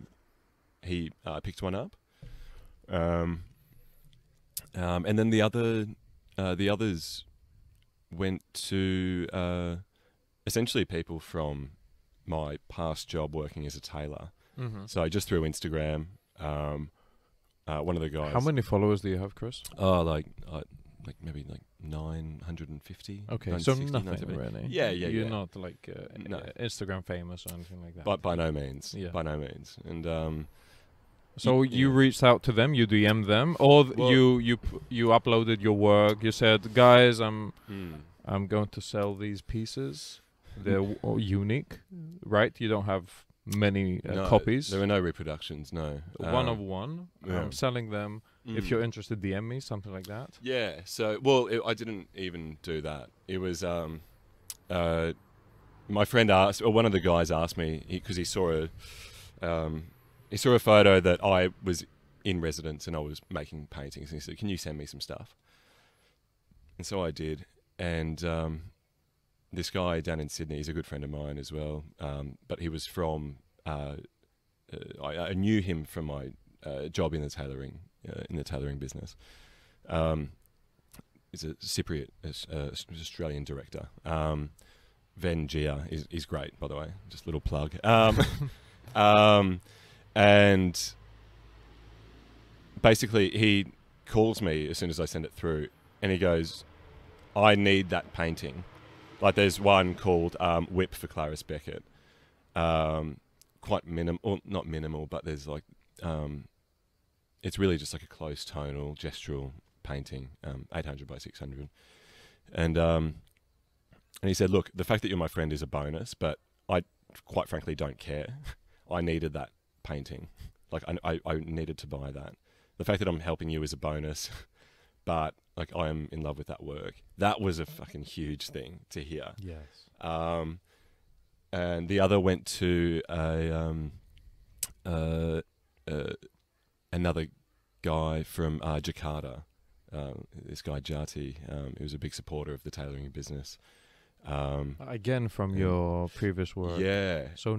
picked one up, and then the others went to essentially people from my past job working as a tailor. Mm-hmm. So just through Instagram, one of the guys. How many followers do you have, Chris? Oh, like maybe like 950. Okay, so 960, nothing 970. really. Yeah. You're not like No. Instagram famous or anything like that. But by no means. Yeah. By no means. And so you reached out to them, you DM'd them, or Well- you uploaded your work. You said, guys, I'm hmm. going to sell these pieces. They're unique, right? You don't have many No, copies. There were no reproductions. No. One of one. yeah. I'm selling them. If you're interested, DM me, something like that. Yeah. So, I didn't even do that. It was my friend asked, or one of the guys asked me, because he saw a photo that I was in residence and I was making paintings, and he said, "Can you send me some stuff?" And so I did, and this guy down in Sydney, he's a good friend of mine as well, but he was from. I knew him from my job in the tailoring business. He's a Cypriot Australian director. Ven Gia is great, by the way. Just a little plug. And basically, he calls me as soon as I send it through, and he goes, "I need that painting." Like, there's one called Whip for Clarice Beckett. Quite minimal, or not minimal, but there's like, it's really just like a close tonal, gestural painting, 800 by 600. And he said, "Look, the fact that you're my friend is a bonus, but I quite frankly don't care. I needed that painting. Like, I needed to buy that. The fact that I'm helping you is a bonus, but like, I am in love with that work." That was a fucking huge thing to hear. Yes. And the other went to another guy from Jakarta. This guy Jati, who was a big supporter of the tailoring business. Again, from your previous work. Yeah. So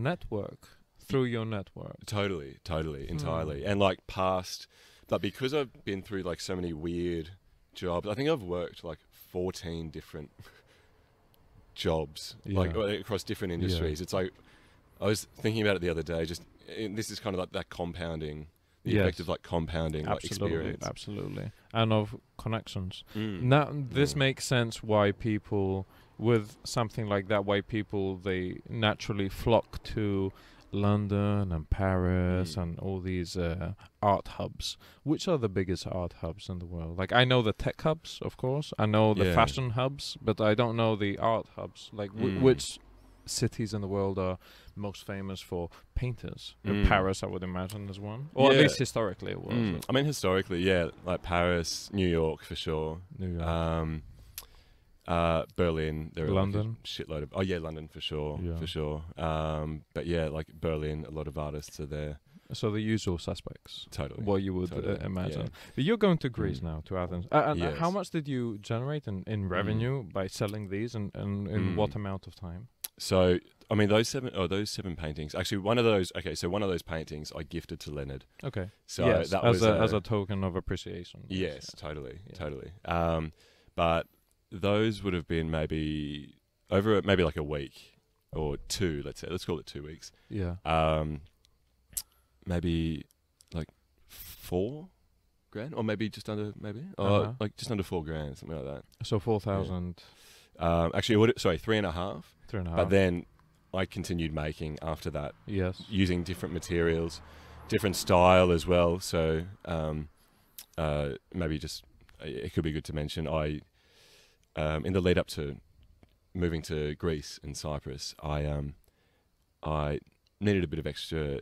through your network. Totally, entirely. And like but because I've been through like so many weird jobs, I think I've worked like 14 different jobs, like across different industries. It's like, I was thinking about it the other day, this is kind of like that compounding, the effect of like compounding like experience. Absolutely. And of connections. Mm. Now, this makes sense why people, with something like that, they naturally flock to London and Paris and all these art hubs. Which are the biggest art hubs in the world? Like, I know the tech hubs, of course. I know the fashion hubs, but I don't know the art hubs. Like, which cities in the world are most famous for painters? Paris, I would imagine, is one. Or at least historically it was. I mean, historically, yeah, like Paris, New York for sure. New York. Berlin, there are London, like a shitload of. Oh yeah, London for sure. But yeah, like Berlin, a lot of artists are there. So the usual suspects. Totally. What you would imagine. Yeah. But you're going to Greece now, to Athens. And Yes. how much did you generate in revenue by selling these, and in what amount of time? So, I mean, those seven paintings. Actually, one of those paintings I gifted to Leonard. Okay. So yes, that as was as a token of appreciation. Yes, Yeah. totally. Yeah. But those would have been maybe over maybe like a week or two. Let's call it 2 weeks. Yeah. Maybe like $4,000, or maybe just under, like just under $4,000, something like that. So 4,000. Actually, 3.5. 3.5. But then I continued making after that. Yes. Using different materials, different style as well. So maybe just it could be good to mention. I in the lead up to moving to Greece and Cyprus, I needed a bit of extra.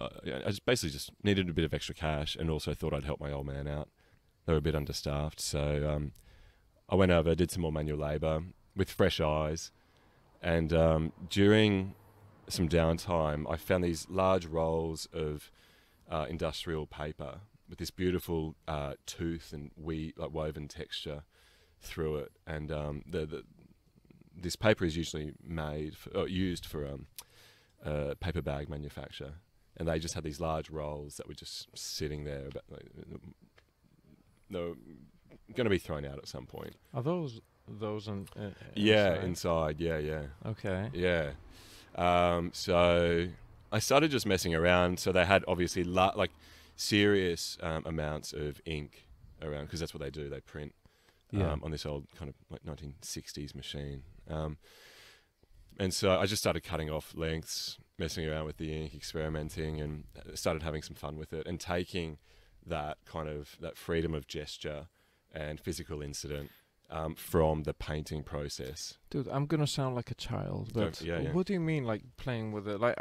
I just needed a bit of extra cash, and also thought I'd help my old man out. They were a bit understaffed, so I went over, did some more manual labour with fresh eyes, and during some downtime, I found these large rolls of industrial paper with this beautiful tooth and like woven texture through it, and this paper is usually used for paper bag manufacture, and they just had these large rolls that were just sitting there. They were going to be thrown out at some point. Are those Yeah, inside. Yeah. Okay. Yeah. So I started just messing around. So they had obviously like serious amounts of ink around, because that's what they do. They print on this old kind of like 1960s machine. And so I just started cutting off lengths, messing around with the ink, experimenting, and started having some fun with it, and taking that freedom of gesture and physical incident from the painting process. Dude, I'm gonna sound like a child, but Yeah. what do you mean, like playing with it? Like,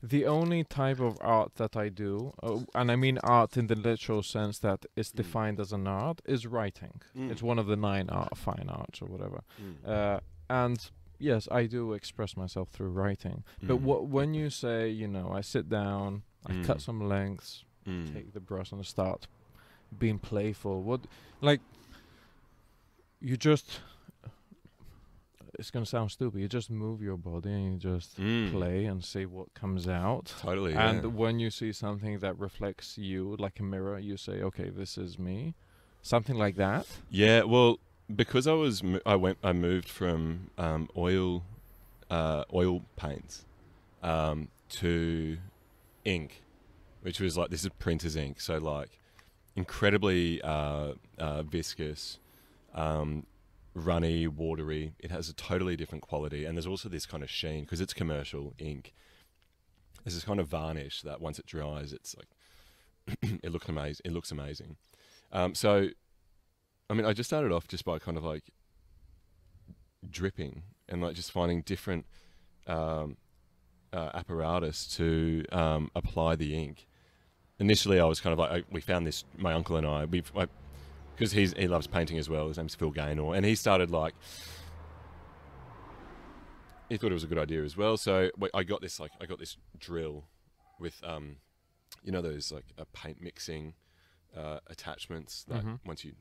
the only type of art that I do, and I mean art in the literal sense that it's defined as an art, is writing. It's one of the 9 fine arts or whatever. And yes, I do express myself through writing. But when you say, I sit down, I cut some lengths, take the brush and start being playful, you just, it's going to sound stupid, you just move your body and you just play and see what comes out. Totally. And when you see something that reflects you like a mirror, you say, okay, this is me. Something like that. Yeah, well, because I moved from oil paints to ink, which was like, this is printer's ink, so like incredibly viscous, runny, watery. It has a totally different quality, and there's also this kind of sheen because it's commercial ink. There's this kind of varnish that once it dries, it's like it looks amazing. So, I mean, I just started off just by kind of like dripping and like just finding different apparatus to apply the ink. Initially, I was kind of like, we found this, my uncle and I, because he loves painting as well. His name's Chris Gaynor, and he started like, he thought it was a good idea as well. So I got this drill with those like paint mixing attachments that once you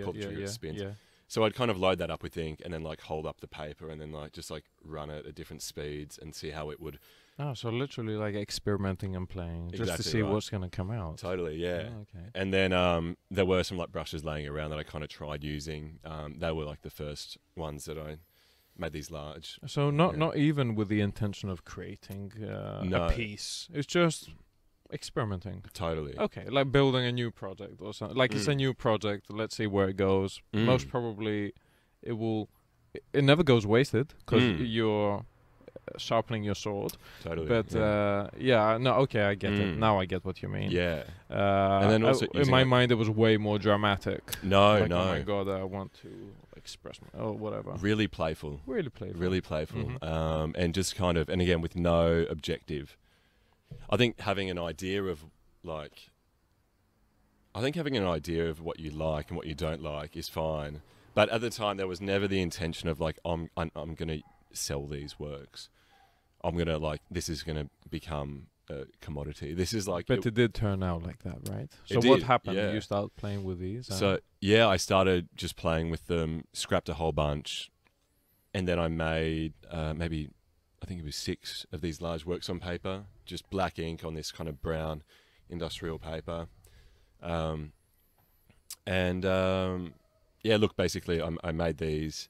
pull the trigger, it spins. Yeah. So I'd kind of load that up with ink and then like hold up the paper and then like just like run it at different speeds and see how it would. Oh, so literally like experimenting and playing just Exactly to see right. what's going to come out. Totally, yeah. Oh, okay. And then there were some like brushes laying around that I kind of tried using. They were like the first ones that I made these large. So not even with the intention of creating a piece. It's just experimenting. Totally. Okay, like building a new project or something. Like it's a new project. Let's see where it goes. Most probably, it never goes wasted because you're sharpening your sword. Totally. But I get it. Now I get what you mean. Yeah. And then also in my mind, it was way more dramatic. No. Oh my god, I want to express whatever. Really playful. And just kind of, and again with no objective. I think having an idea of what you like and what you don't like is fine. But at the time, there was never the intention of like, I'm going to sell these works. I'm going to like, this is going to become a commodity. This is like... But it did turn out like that, right? So did, what happened? yeah. You started playing with these? So, yeah, I started just playing with them, scrapped a whole bunch, and then I made maybe... I think it was 6 of these large works on paper, just black ink on this kind of brown industrial paper. Look, basically I made these.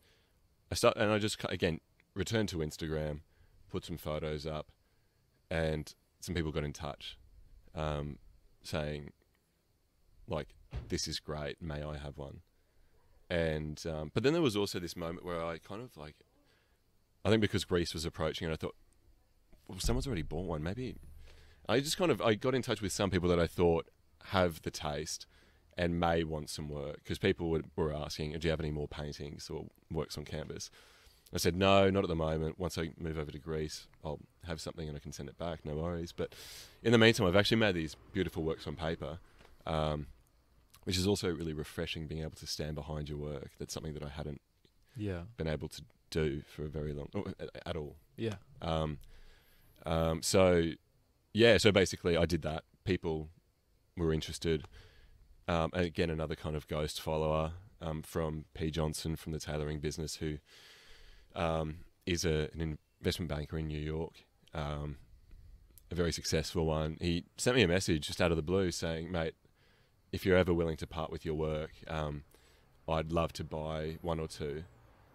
I just, again, returned to Instagram, put some photos up, and some people got in touch saying, like, this is great, may I have one? And but then there was also this moment where I kind of like, I think because Greece was approaching, and I thought, well, someone's already bought one. Maybe I got in touch with some people that I thought have the taste and may want some work, because people were asking, do you have any more paintings or works on canvas? I said, no, not at the moment. Once I move over to Greece, I'll have something and I can send it back, no worries. But in the meantime, I've actually made these beautiful works on paper, which is also really refreshing, being able to stand behind your work. That's something that I hadn't been able to do for a very long at all. Yeah. So basically I did that. People were interested. And again, another kind of ghost follower from P. Johnson from the tailoring business, who is an investment banker in New York, a very successful one. He sent me a message just out of the blue saying, mate, if you're ever willing to part with your work, I'd love to buy one or two.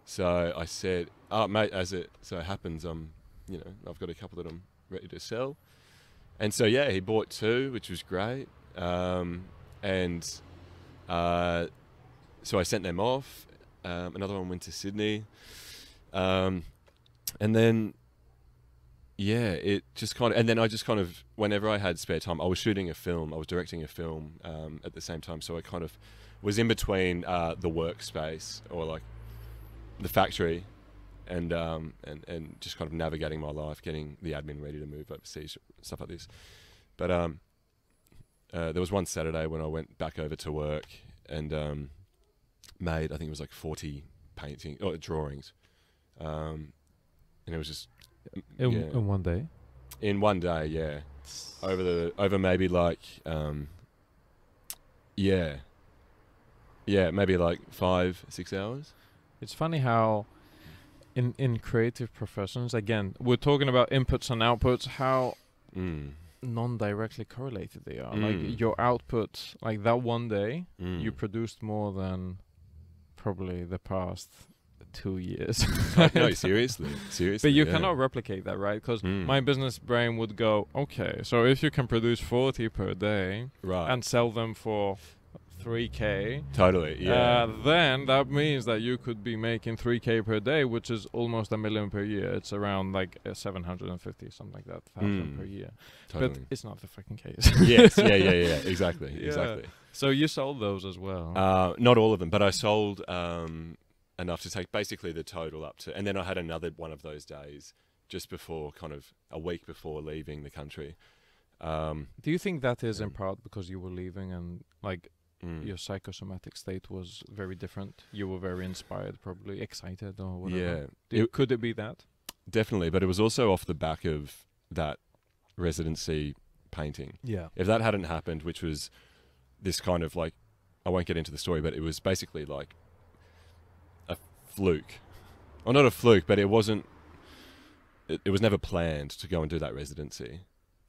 So I said, oh, mate, as it so happens, I've got a couple that I'm ready to sell. And so, yeah, he bought two, which was great. So I sent them off. Another one went to Sydney. And then, yeah, it just kind of... And then I just kind of... Whenever I had spare time, I was shooting a film. I was directing a film at the same time. So I kind of was in between the workspace or, like, the factory and just kind of navigating my life, getting the admin ready to move overseas, stuff like this. But there was one Saturday when I went back over to work and made, I think it was like 40 drawings. And it was just... In one day? In one day, yeah. Over maybe like... maybe like 5-6 hours. It's funny how in creative professions, again, we're talking about inputs and outputs, how non-directly correlated they are. Like your output, like that one day, you produced more than probably the past 2 years. No, seriously. But you cannot replicate that, right? Because my business brain would go, okay, so if you can produce 40 per day and sell them for 3K, totally, yeah. Then that means that you could be making 3K per day, which is almost $1 million per year. It's around like 750, something like that, thousand per year. Totally. But it's not the fucking case. Yes, yeah, exactly, exactly. So you sold those as well? Not all of them, but I sold enough to take basically the total up to, and then I had another one of those days just before, kind of a week before leaving the country. Do you think that is in part because you were leaving and like your psychosomatic state was very different? You were very inspired, probably excited or whatever. Yeah. Could it be that? Definitely, but it was also off the back of that residency painting. Yeah. If that hadn't happened, which was this kind of like, I won't get into the story, but it was basically like a fluke. Well, not a fluke, but it wasn't, it was never planned to go and do that residency.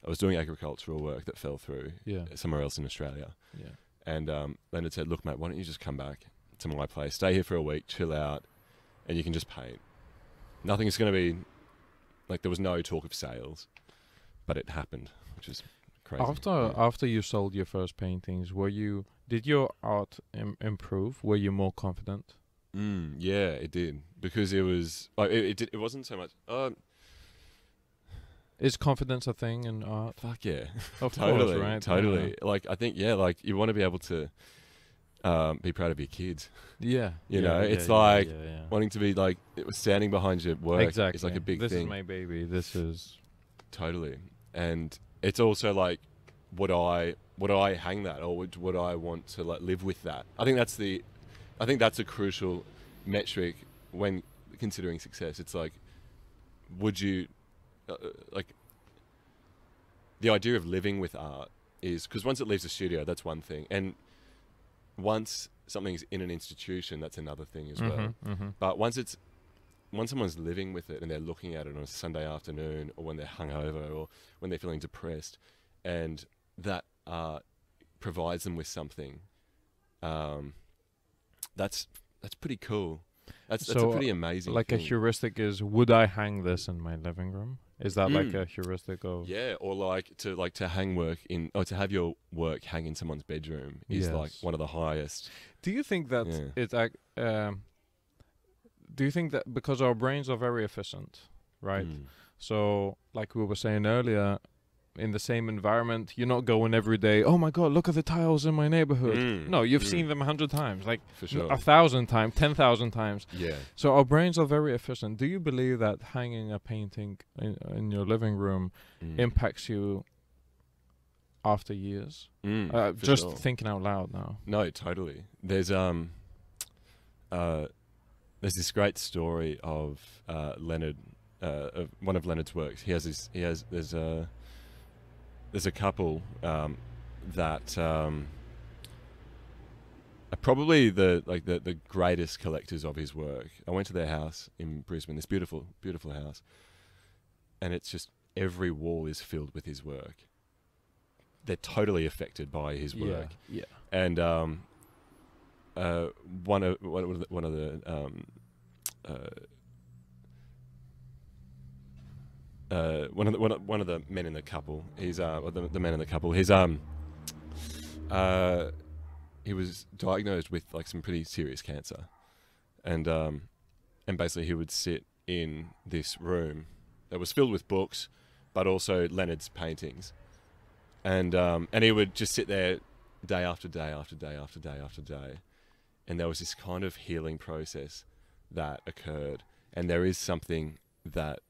I was doing agricultural work that fell through somewhere else in Australia. Yeah. And Leonard said, look, mate, why don't you just come back to my place, stay here for a week, chill out, and you can just paint. Nothing's going to be, like, there was no talk of sales, but it happened, which is crazy. After you sold your first paintings, did your art improve? Were you more confident? Yeah, it did, because it was, like, it wasn't so much... Is confidence a thing in art? Fuck yeah. Of totally, course, right? Totally. Yeah. Like, I think, like, you want to be able to be proud of your kids. Yeah. You know, it's like wanting to be, like, standing behind your work. Exactly. It's like a big thing. This is my baby. This is... Totally. And it's also, like, would I hang that, or would I want to, like, live with that? I think that's a crucial metric when considering success. It's like, would you... like, the idea of living with art is, because once it leaves the studio, that's one thing, and once something's in an institution, that's another thing as well. But once someone's living with it and they're looking at it on a Sunday afternoon, or when they're hungover, or when they're feeling depressed, and that art provides them with something, that's pretty cool. That's a pretty amazing like thing. A heuristic is, would I hang this in my living room? Is that like a heuristic of... Yeah, or to hang work in, or to have your work hang in someone's bedroom is like one of the highest. Do you think that do you think that because our brains are very efficient, right? So like we were saying earlier, in the same environment, you're not going every day, oh my god, look at the tiles in my neighborhood. No, you've seen them 100 times, like for sure. 1,000 times, 10,000 times. Yeah. So our brains are very efficient. Do you believe that hanging a painting in your living room impacts you after years? Just thinking out loud now. No, totally. There's there's this great story of Leonard, of one of Leonard's works. There's a couple that are probably the greatest collectors of his work. I went to their house in Brisbane, this beautiful house, and it's just every wall is filled with his work. They're totally affected by his work. Yeah. And one of the men in the couple. He's or the man in the couple. He was diagnosed with like some pretty serious cancer, and basically he would sit in this room that was filled with books, but also Leonard's paintings, and he would just sit there day after day after day after day after day, and there was this kind of healing process that occurred. And there is something that,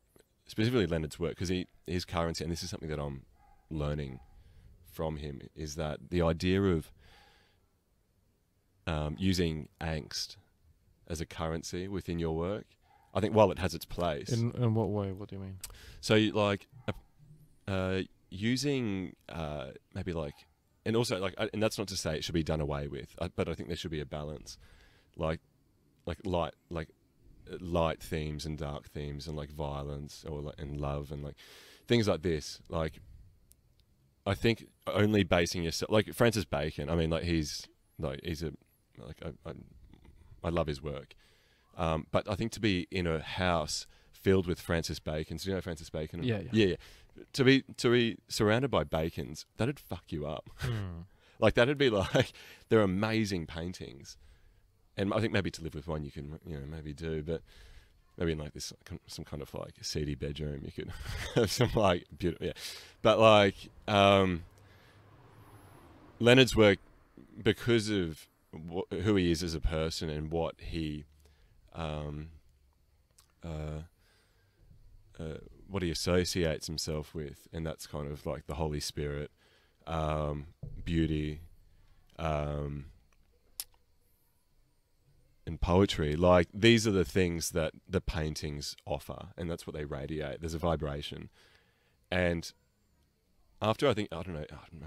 specifically Leonard's work, because his currency, and this is something that I'm learning from him, is that the idea of using angst as a currency within your work, I think while it has its place. In what way? What do you mean? So like using maybe like, and also like, and that's not to say it should be done away with, but I think there should be a balance, like light themes and dark themes, and like violence and love and like things like this. Like, I think only basing yourself, like Francis Bacon. I mean, I love his work, but I think to be in a house filled with Francis Bacons, do you know Francis Bacon? Yeah. To be surrounded by Bacons, that'd fuck you up. Like, that'd be like, they're amazing paintings. And I think maybe to live with one you can, maybe do, but maybe in like this, some kind of like seedy bedroom, you could have some like beautiful, yeah. But like, Leonard's work, because of who he is as a person and what he associates himself with, and that's kind of like the Holy Spirit, beauty, and poetry. Like, these are the things that the paintings offer, and that's what they radiate. There's a vibration. And after, I'm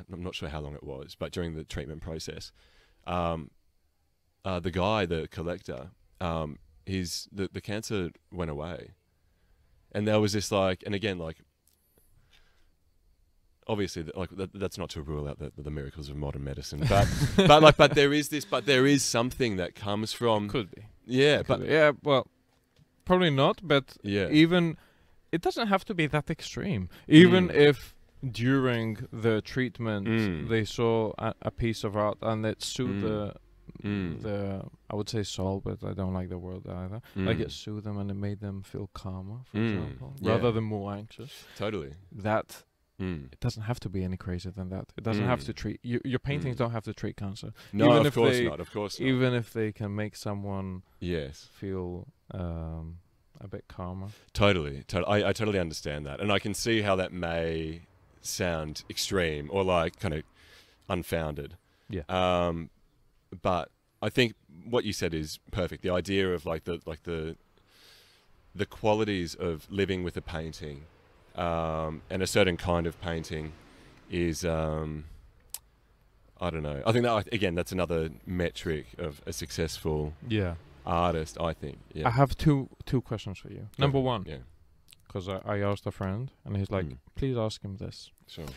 not sure how long it was, but during the treatment process, the collector, the cancer went away. And there was this like, and again, like, obviously, that's not to rule out the miracles of modern medicine, but there is something that comes from. Could be. Yeah, well, probably not. But yeah, even it doesn't have to be that extreme. Even if during the treatment they saw a piece of art and it soothed the I would say soul, but I don't like the word either. Like, it soothed them and it made them feel calmer, for example, rather than more anxious. Totally. That. It doesn't have to be any crazier than that. It doesn't have to treat your paintings. Don't have to treat cancer. No, even of course not. Of course not. Even if they can make someone feel a bit calmer. Totally. I totally understand that, and I can see how that may sound extreme or like kind of unfounded. Yeah. But I think what you said is perfect. The idea of like the qualities of living with a painting. And a certain kind of painting is, I don't know. I think that, again, that's another metric of a successful artist, I think. Yeah. I have two questions for you. Number one, yeah, because I asked a friend, and he's like, please ask him this. Sure.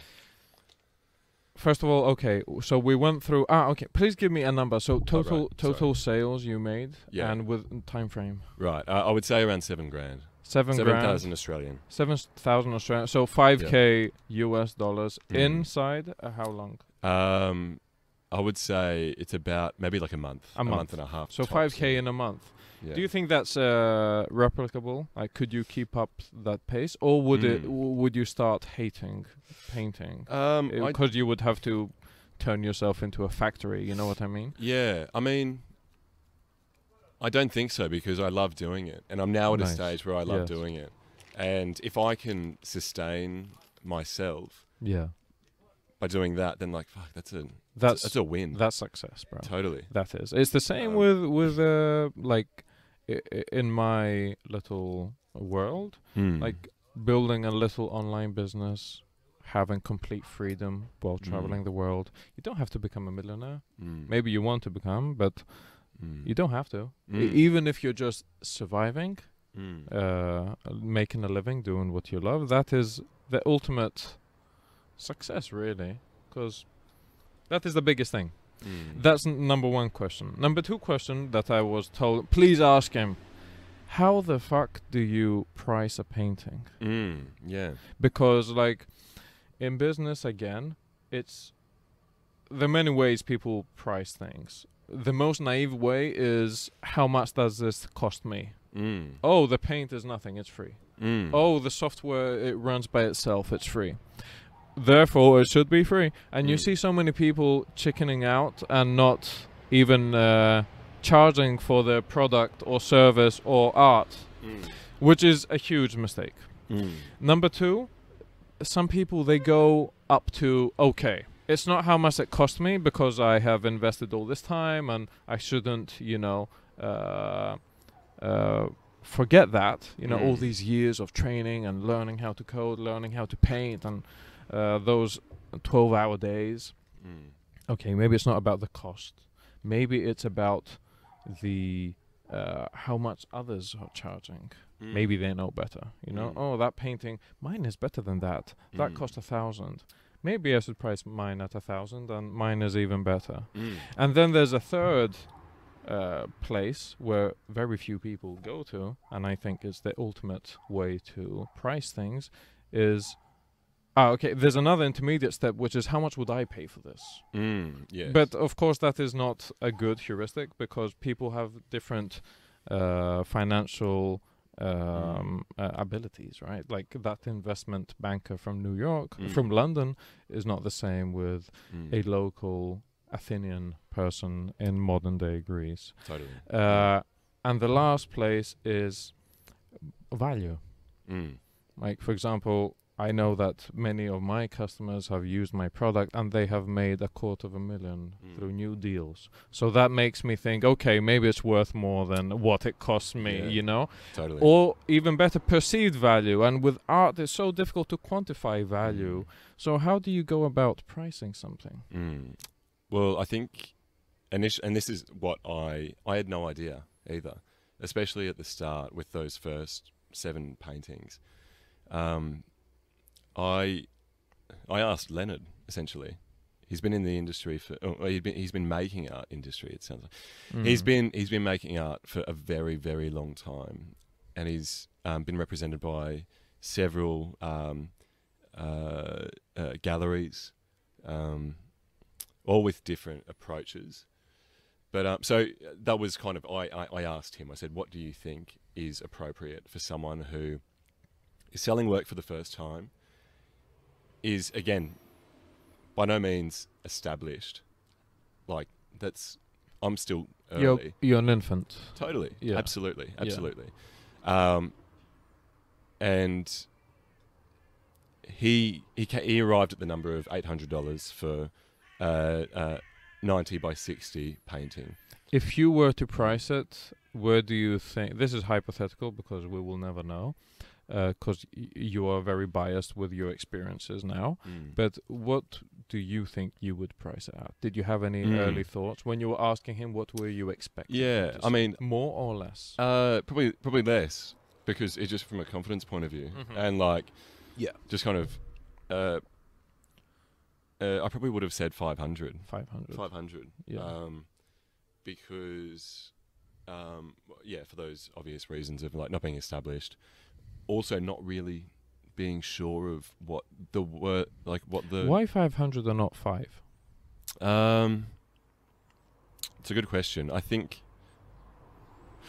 First of all, okay, so we went through, okay, please give me a number. So total sales you made, and with time frame. Right, I would say around $7,000. 7,000 Australian. 7,000 Australian. So $5,000 US dollars. Inside how long? I would say it's about maybe like a month and a half. So $5,000 in a month. Yeah. Do you think that's replicable? Like, could you keep up that pace, or would you start hating painting? Because you would have to turn yourself into a factory. You know what I mean? Yeah, I mean, I don't think so, because I love doing it, and I'm now at a stage where I love doing it. And if I can sustain myself, by doing that, then like, fuck, that's a win. That's success, bro. Totally. That is. It's the same with like in my little world, like building a little online business, having complete freedom while traveling the world. You don't have to become a millionaire. Maybe you want to become, but you don't have to. Even if you're just surviving, making a living, doing what you love, that is the ultimate success, really, because that is the biggest thing. That's number one question. Number two question that I was told, please ask him, how the fuck do you price a painting? Yeah. Because, like, in business, again, there are many ways people price things. The most naive way is, how much does this cost me? Oh, the paint is nothing, it's free. Oh, the software, it runs by itself, it's free. Therefore, it should be free. And you see so many people chickening out and not even charging for their product or service or art, which is a huge mistake. Number two, some people, they go up to, okay, it's not how much it cost me because I have invested all this time, and I shouldn't, forget that, all these years of training and learning how to code, learning how to paint, and those 12-hour days. Okay, maybe it's not about the cost. Maybe it's about the how much others are charging. Maybe they know better. Oh, that painting, mine is better than that. That cost 1,000. Maybe I should price mine at 1,000, and mine is even better. And then there's a third place where very few people go to, and I think is the ultimate way to price things, is okay, there's another intermediate step, which is, how much would I pay for this? Yes. But of course that is not a good heuristic, because people have different financial abilities, right? Like that investment banker from New York, from London, is not the same with a local Athenian person in modern day Greece. Totally. And the last place is value. Like, for example, I know that many of my customers have used my product and they have made $250,000 through new deals. So that makes me think, okay, maybe it's worth more than what it costs me, Totally. Or even better, perceived value. And with art, it's so difficult to quantify value. So how do you go about pricing something? Well, I think, and this is what I had no idea either, especially at the start with those first 7 paintings. I asked Leonard, essentially. He's been in the industry for. He's been making art industry. It sounds like he's been making art for a very, very long time, and he's been represented by several galleries, all with different approaches. But so that was kind of I asked him. I said, "What do you think is appropriate for someone who is selling work for the first time?" Is, again, by no means established. Like, I'm still early. You're an infant. Totally. Yeah. Absolutely. Yeah. And he arrived at the number of $800 for 90 by 60 painting. If you were to price it, where do you think, this is hypothetical because we will never know, because you are very biased with your experiences now, but what do you think you would price it at? Did you have any early thoughts when you were asking him? What were you expecting? Yeah, I mean, more or less? Probably less, because it's just from a confidence point of view, and like, just kind of, I probably would have said 500. 500. Yeah. Because, for those obvious reasons of like not being established. Also, not really being sure of what the word, like what the. Why 500 and not 5? It's a good question. I think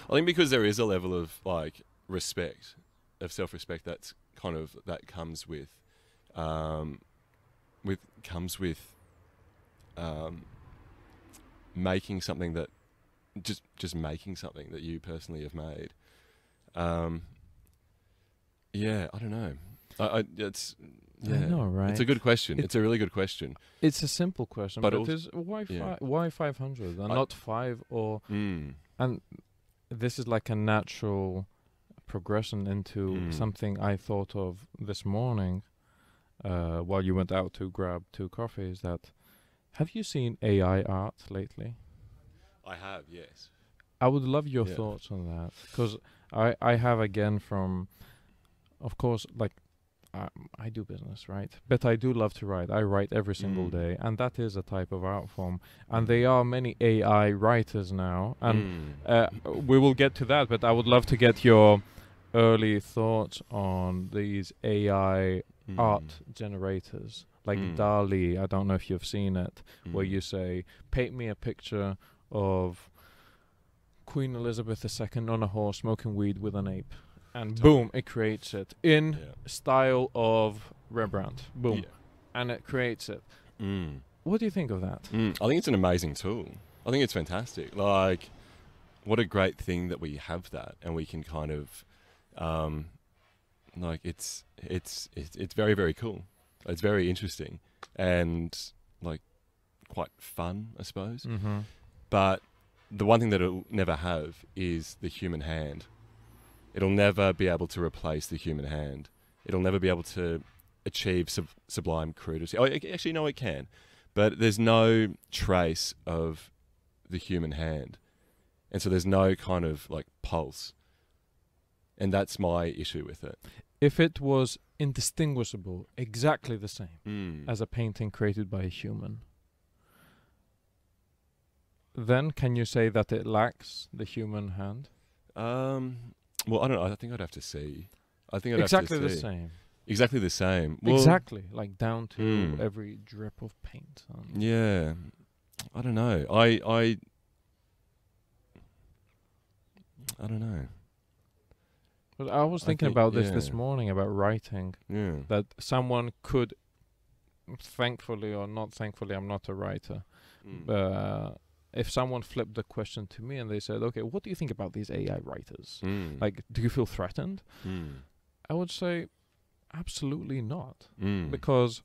because there is a level of like respect, of self-respect that comes with, making something that, just making something that you personally have made. Yeah, I don't know. I know, right? It's a good question. It's a really good question. It's a simple question, but it is why 500 and not 5 or and this is like a natural progression into something I thought of this morning while you went out to grab 2 coffees. That have you seen AI art lately? I have, yes. I would love your thoughts on that, because I have, again, from, of course, like, I do business, right? But I do love to write. I write every single day, and that is a type of art form. And there are many AI writers now, and we will get to that, but I would love to get your early thoughts on these AI art generators, like DALL-E. I don't know if you've seen it, where you say, paint me a picture of Queen Elizabeth II on a horse smoking weed with an ape. And boom, it creates it in style of Rembrandt. Boom. Yeah. And it creates it. What do you think of that? I think it's an amazing tool. I think it's fantastic. Like, what a great thing that we have that, and we can kind of, like, it's very, very cool. It's very interesting and, like, quite fun, I suppose. But the one thing that it'll never have is the human hand. It'll never be able to replace the human hand. It'll never be able to achieve sublime crudity. Oh, actually, no, it can. But there's no trace of the human hand. And so there's no kind of, like, pulse. And that's my issue with it. If it was indistinguishable, exactly the same as a painting created by a human, then can you say that it lacks the human hand? Well, I don't know. I think I'd have to see. I think I'd exactly have to see. The same. Exactly the same. Well, exactly, like down to every drip of paint. Yeah, I don't know. I don't know. But I was thinking about this morning, about writing. Yeah. That someone could, thankfully or not thankfully, I'm not a writer. If someone flipped the question to me and they said, okay, what do you think about these AI writers? Like, do you feel threatened? I would say, absolutely not. Because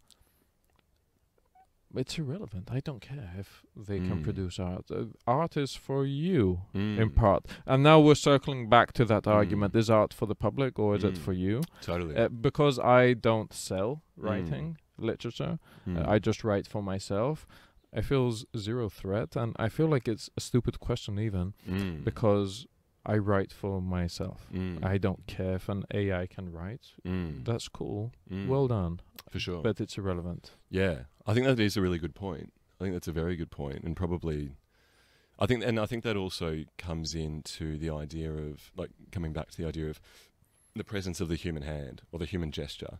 it's irrelevant. I don't care if they can produce art. Art is for you, in part. And now we're circling back to that argument. Is art for the public or is it for you? Totally. Because I don't sell writing, literature. I just write for myself. I feel zero threat, and I feel like it's a stupid question even, because I write for myself. I don't care if an AI can write. That's cool. Well done. For sure. But it's irrelevant. Yeah. I think that is a really good point. I think that's a very good point, and probably, I think that also comes into the idea of, like, coming back to the idea of the presence of the human hand or the human gesture.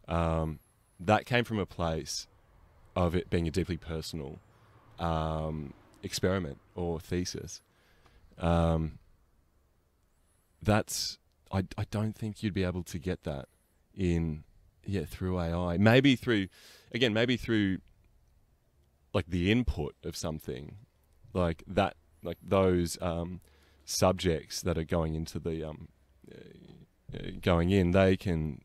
That came from a place of it being a deeply personal experiment or thesis. That's I don't think you'd be able to get that through AI. Maybe through like the input of something like that, like those subjects that are going into the they can.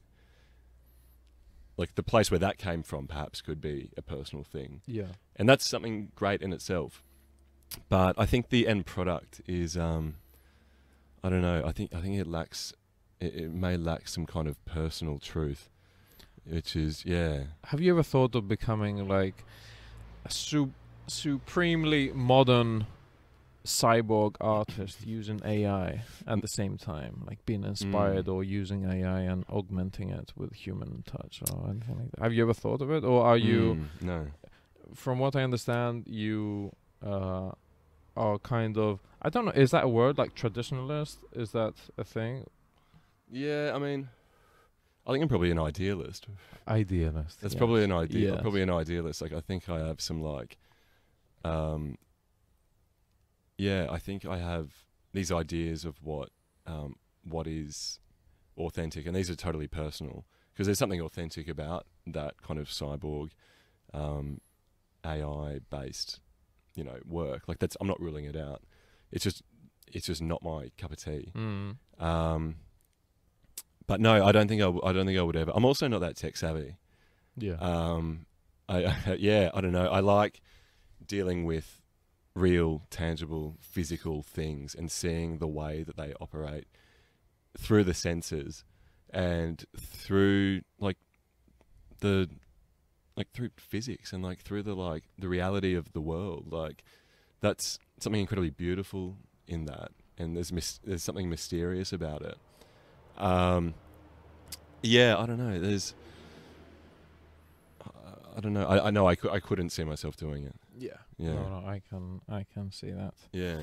Like, the place where that came from perhaps could be a personal thing. Yeah. And that's something great in itself. But I think the end product is, I don't know, I think it lacks, it may lack some kind of personal truth, which is, yeah. Have you ever thought of becoming, like, a supremely modern cyborg artist using AI at the same time, like being inspired or using AI and augmenting it with human touch or anything like that? Have you ever thought of it, or are you? No. From what I understand, you are kind of, I don't know, is that a word, like traditionalist? Is that a thing? Yeah, I mean, I think I'm probably an idealist. Idealist. That's probably an ideal. Yes. Probably an idealist. Like, I think I have some, like, I think I have these ideas of what is authentic, and these are totally personal, because there's something authentic about that kind of cyborg, AI-based, work. Like, I'm not ruling it out. It's just not my cup of tea. But no, I don't think I would ever. I'm also not that tech savvy. Yeah. I don't know. I like dealing with real, tangible, physical things and seeing the way that they operate through the senses and through through physics and through the reality of the world. That's something incredibly beautiful in that, and there's something mysterious about it. Yeah, I don't know. I don't know. I know I couldn't see myself doing it. Yeah. Yeah. No, I can see that. Yeah.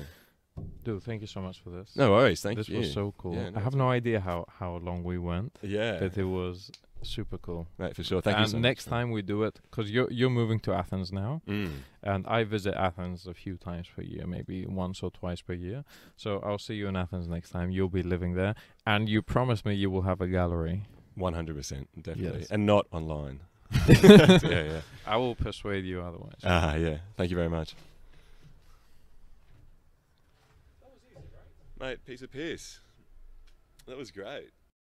Dude, thank you so much for this. No worries. Thank this you. This was so cool. Yeah, no, I have no idea how long we went. Yeah. But it was super cool. Right, for sure. Thank you so much. And next time we do it, because you're moving to Athens now, and I visit Athens a few times per year, maybe once or twice per year. So I'll see you in Athens next time. You'll be living there, and you promised me you will have a gallery. 100%, definitely, Yes. And not online. Yeah. I will persuade you otherwise. Yeah. Thank you very much. That was easy, right? Mate, piece of piss. That was great.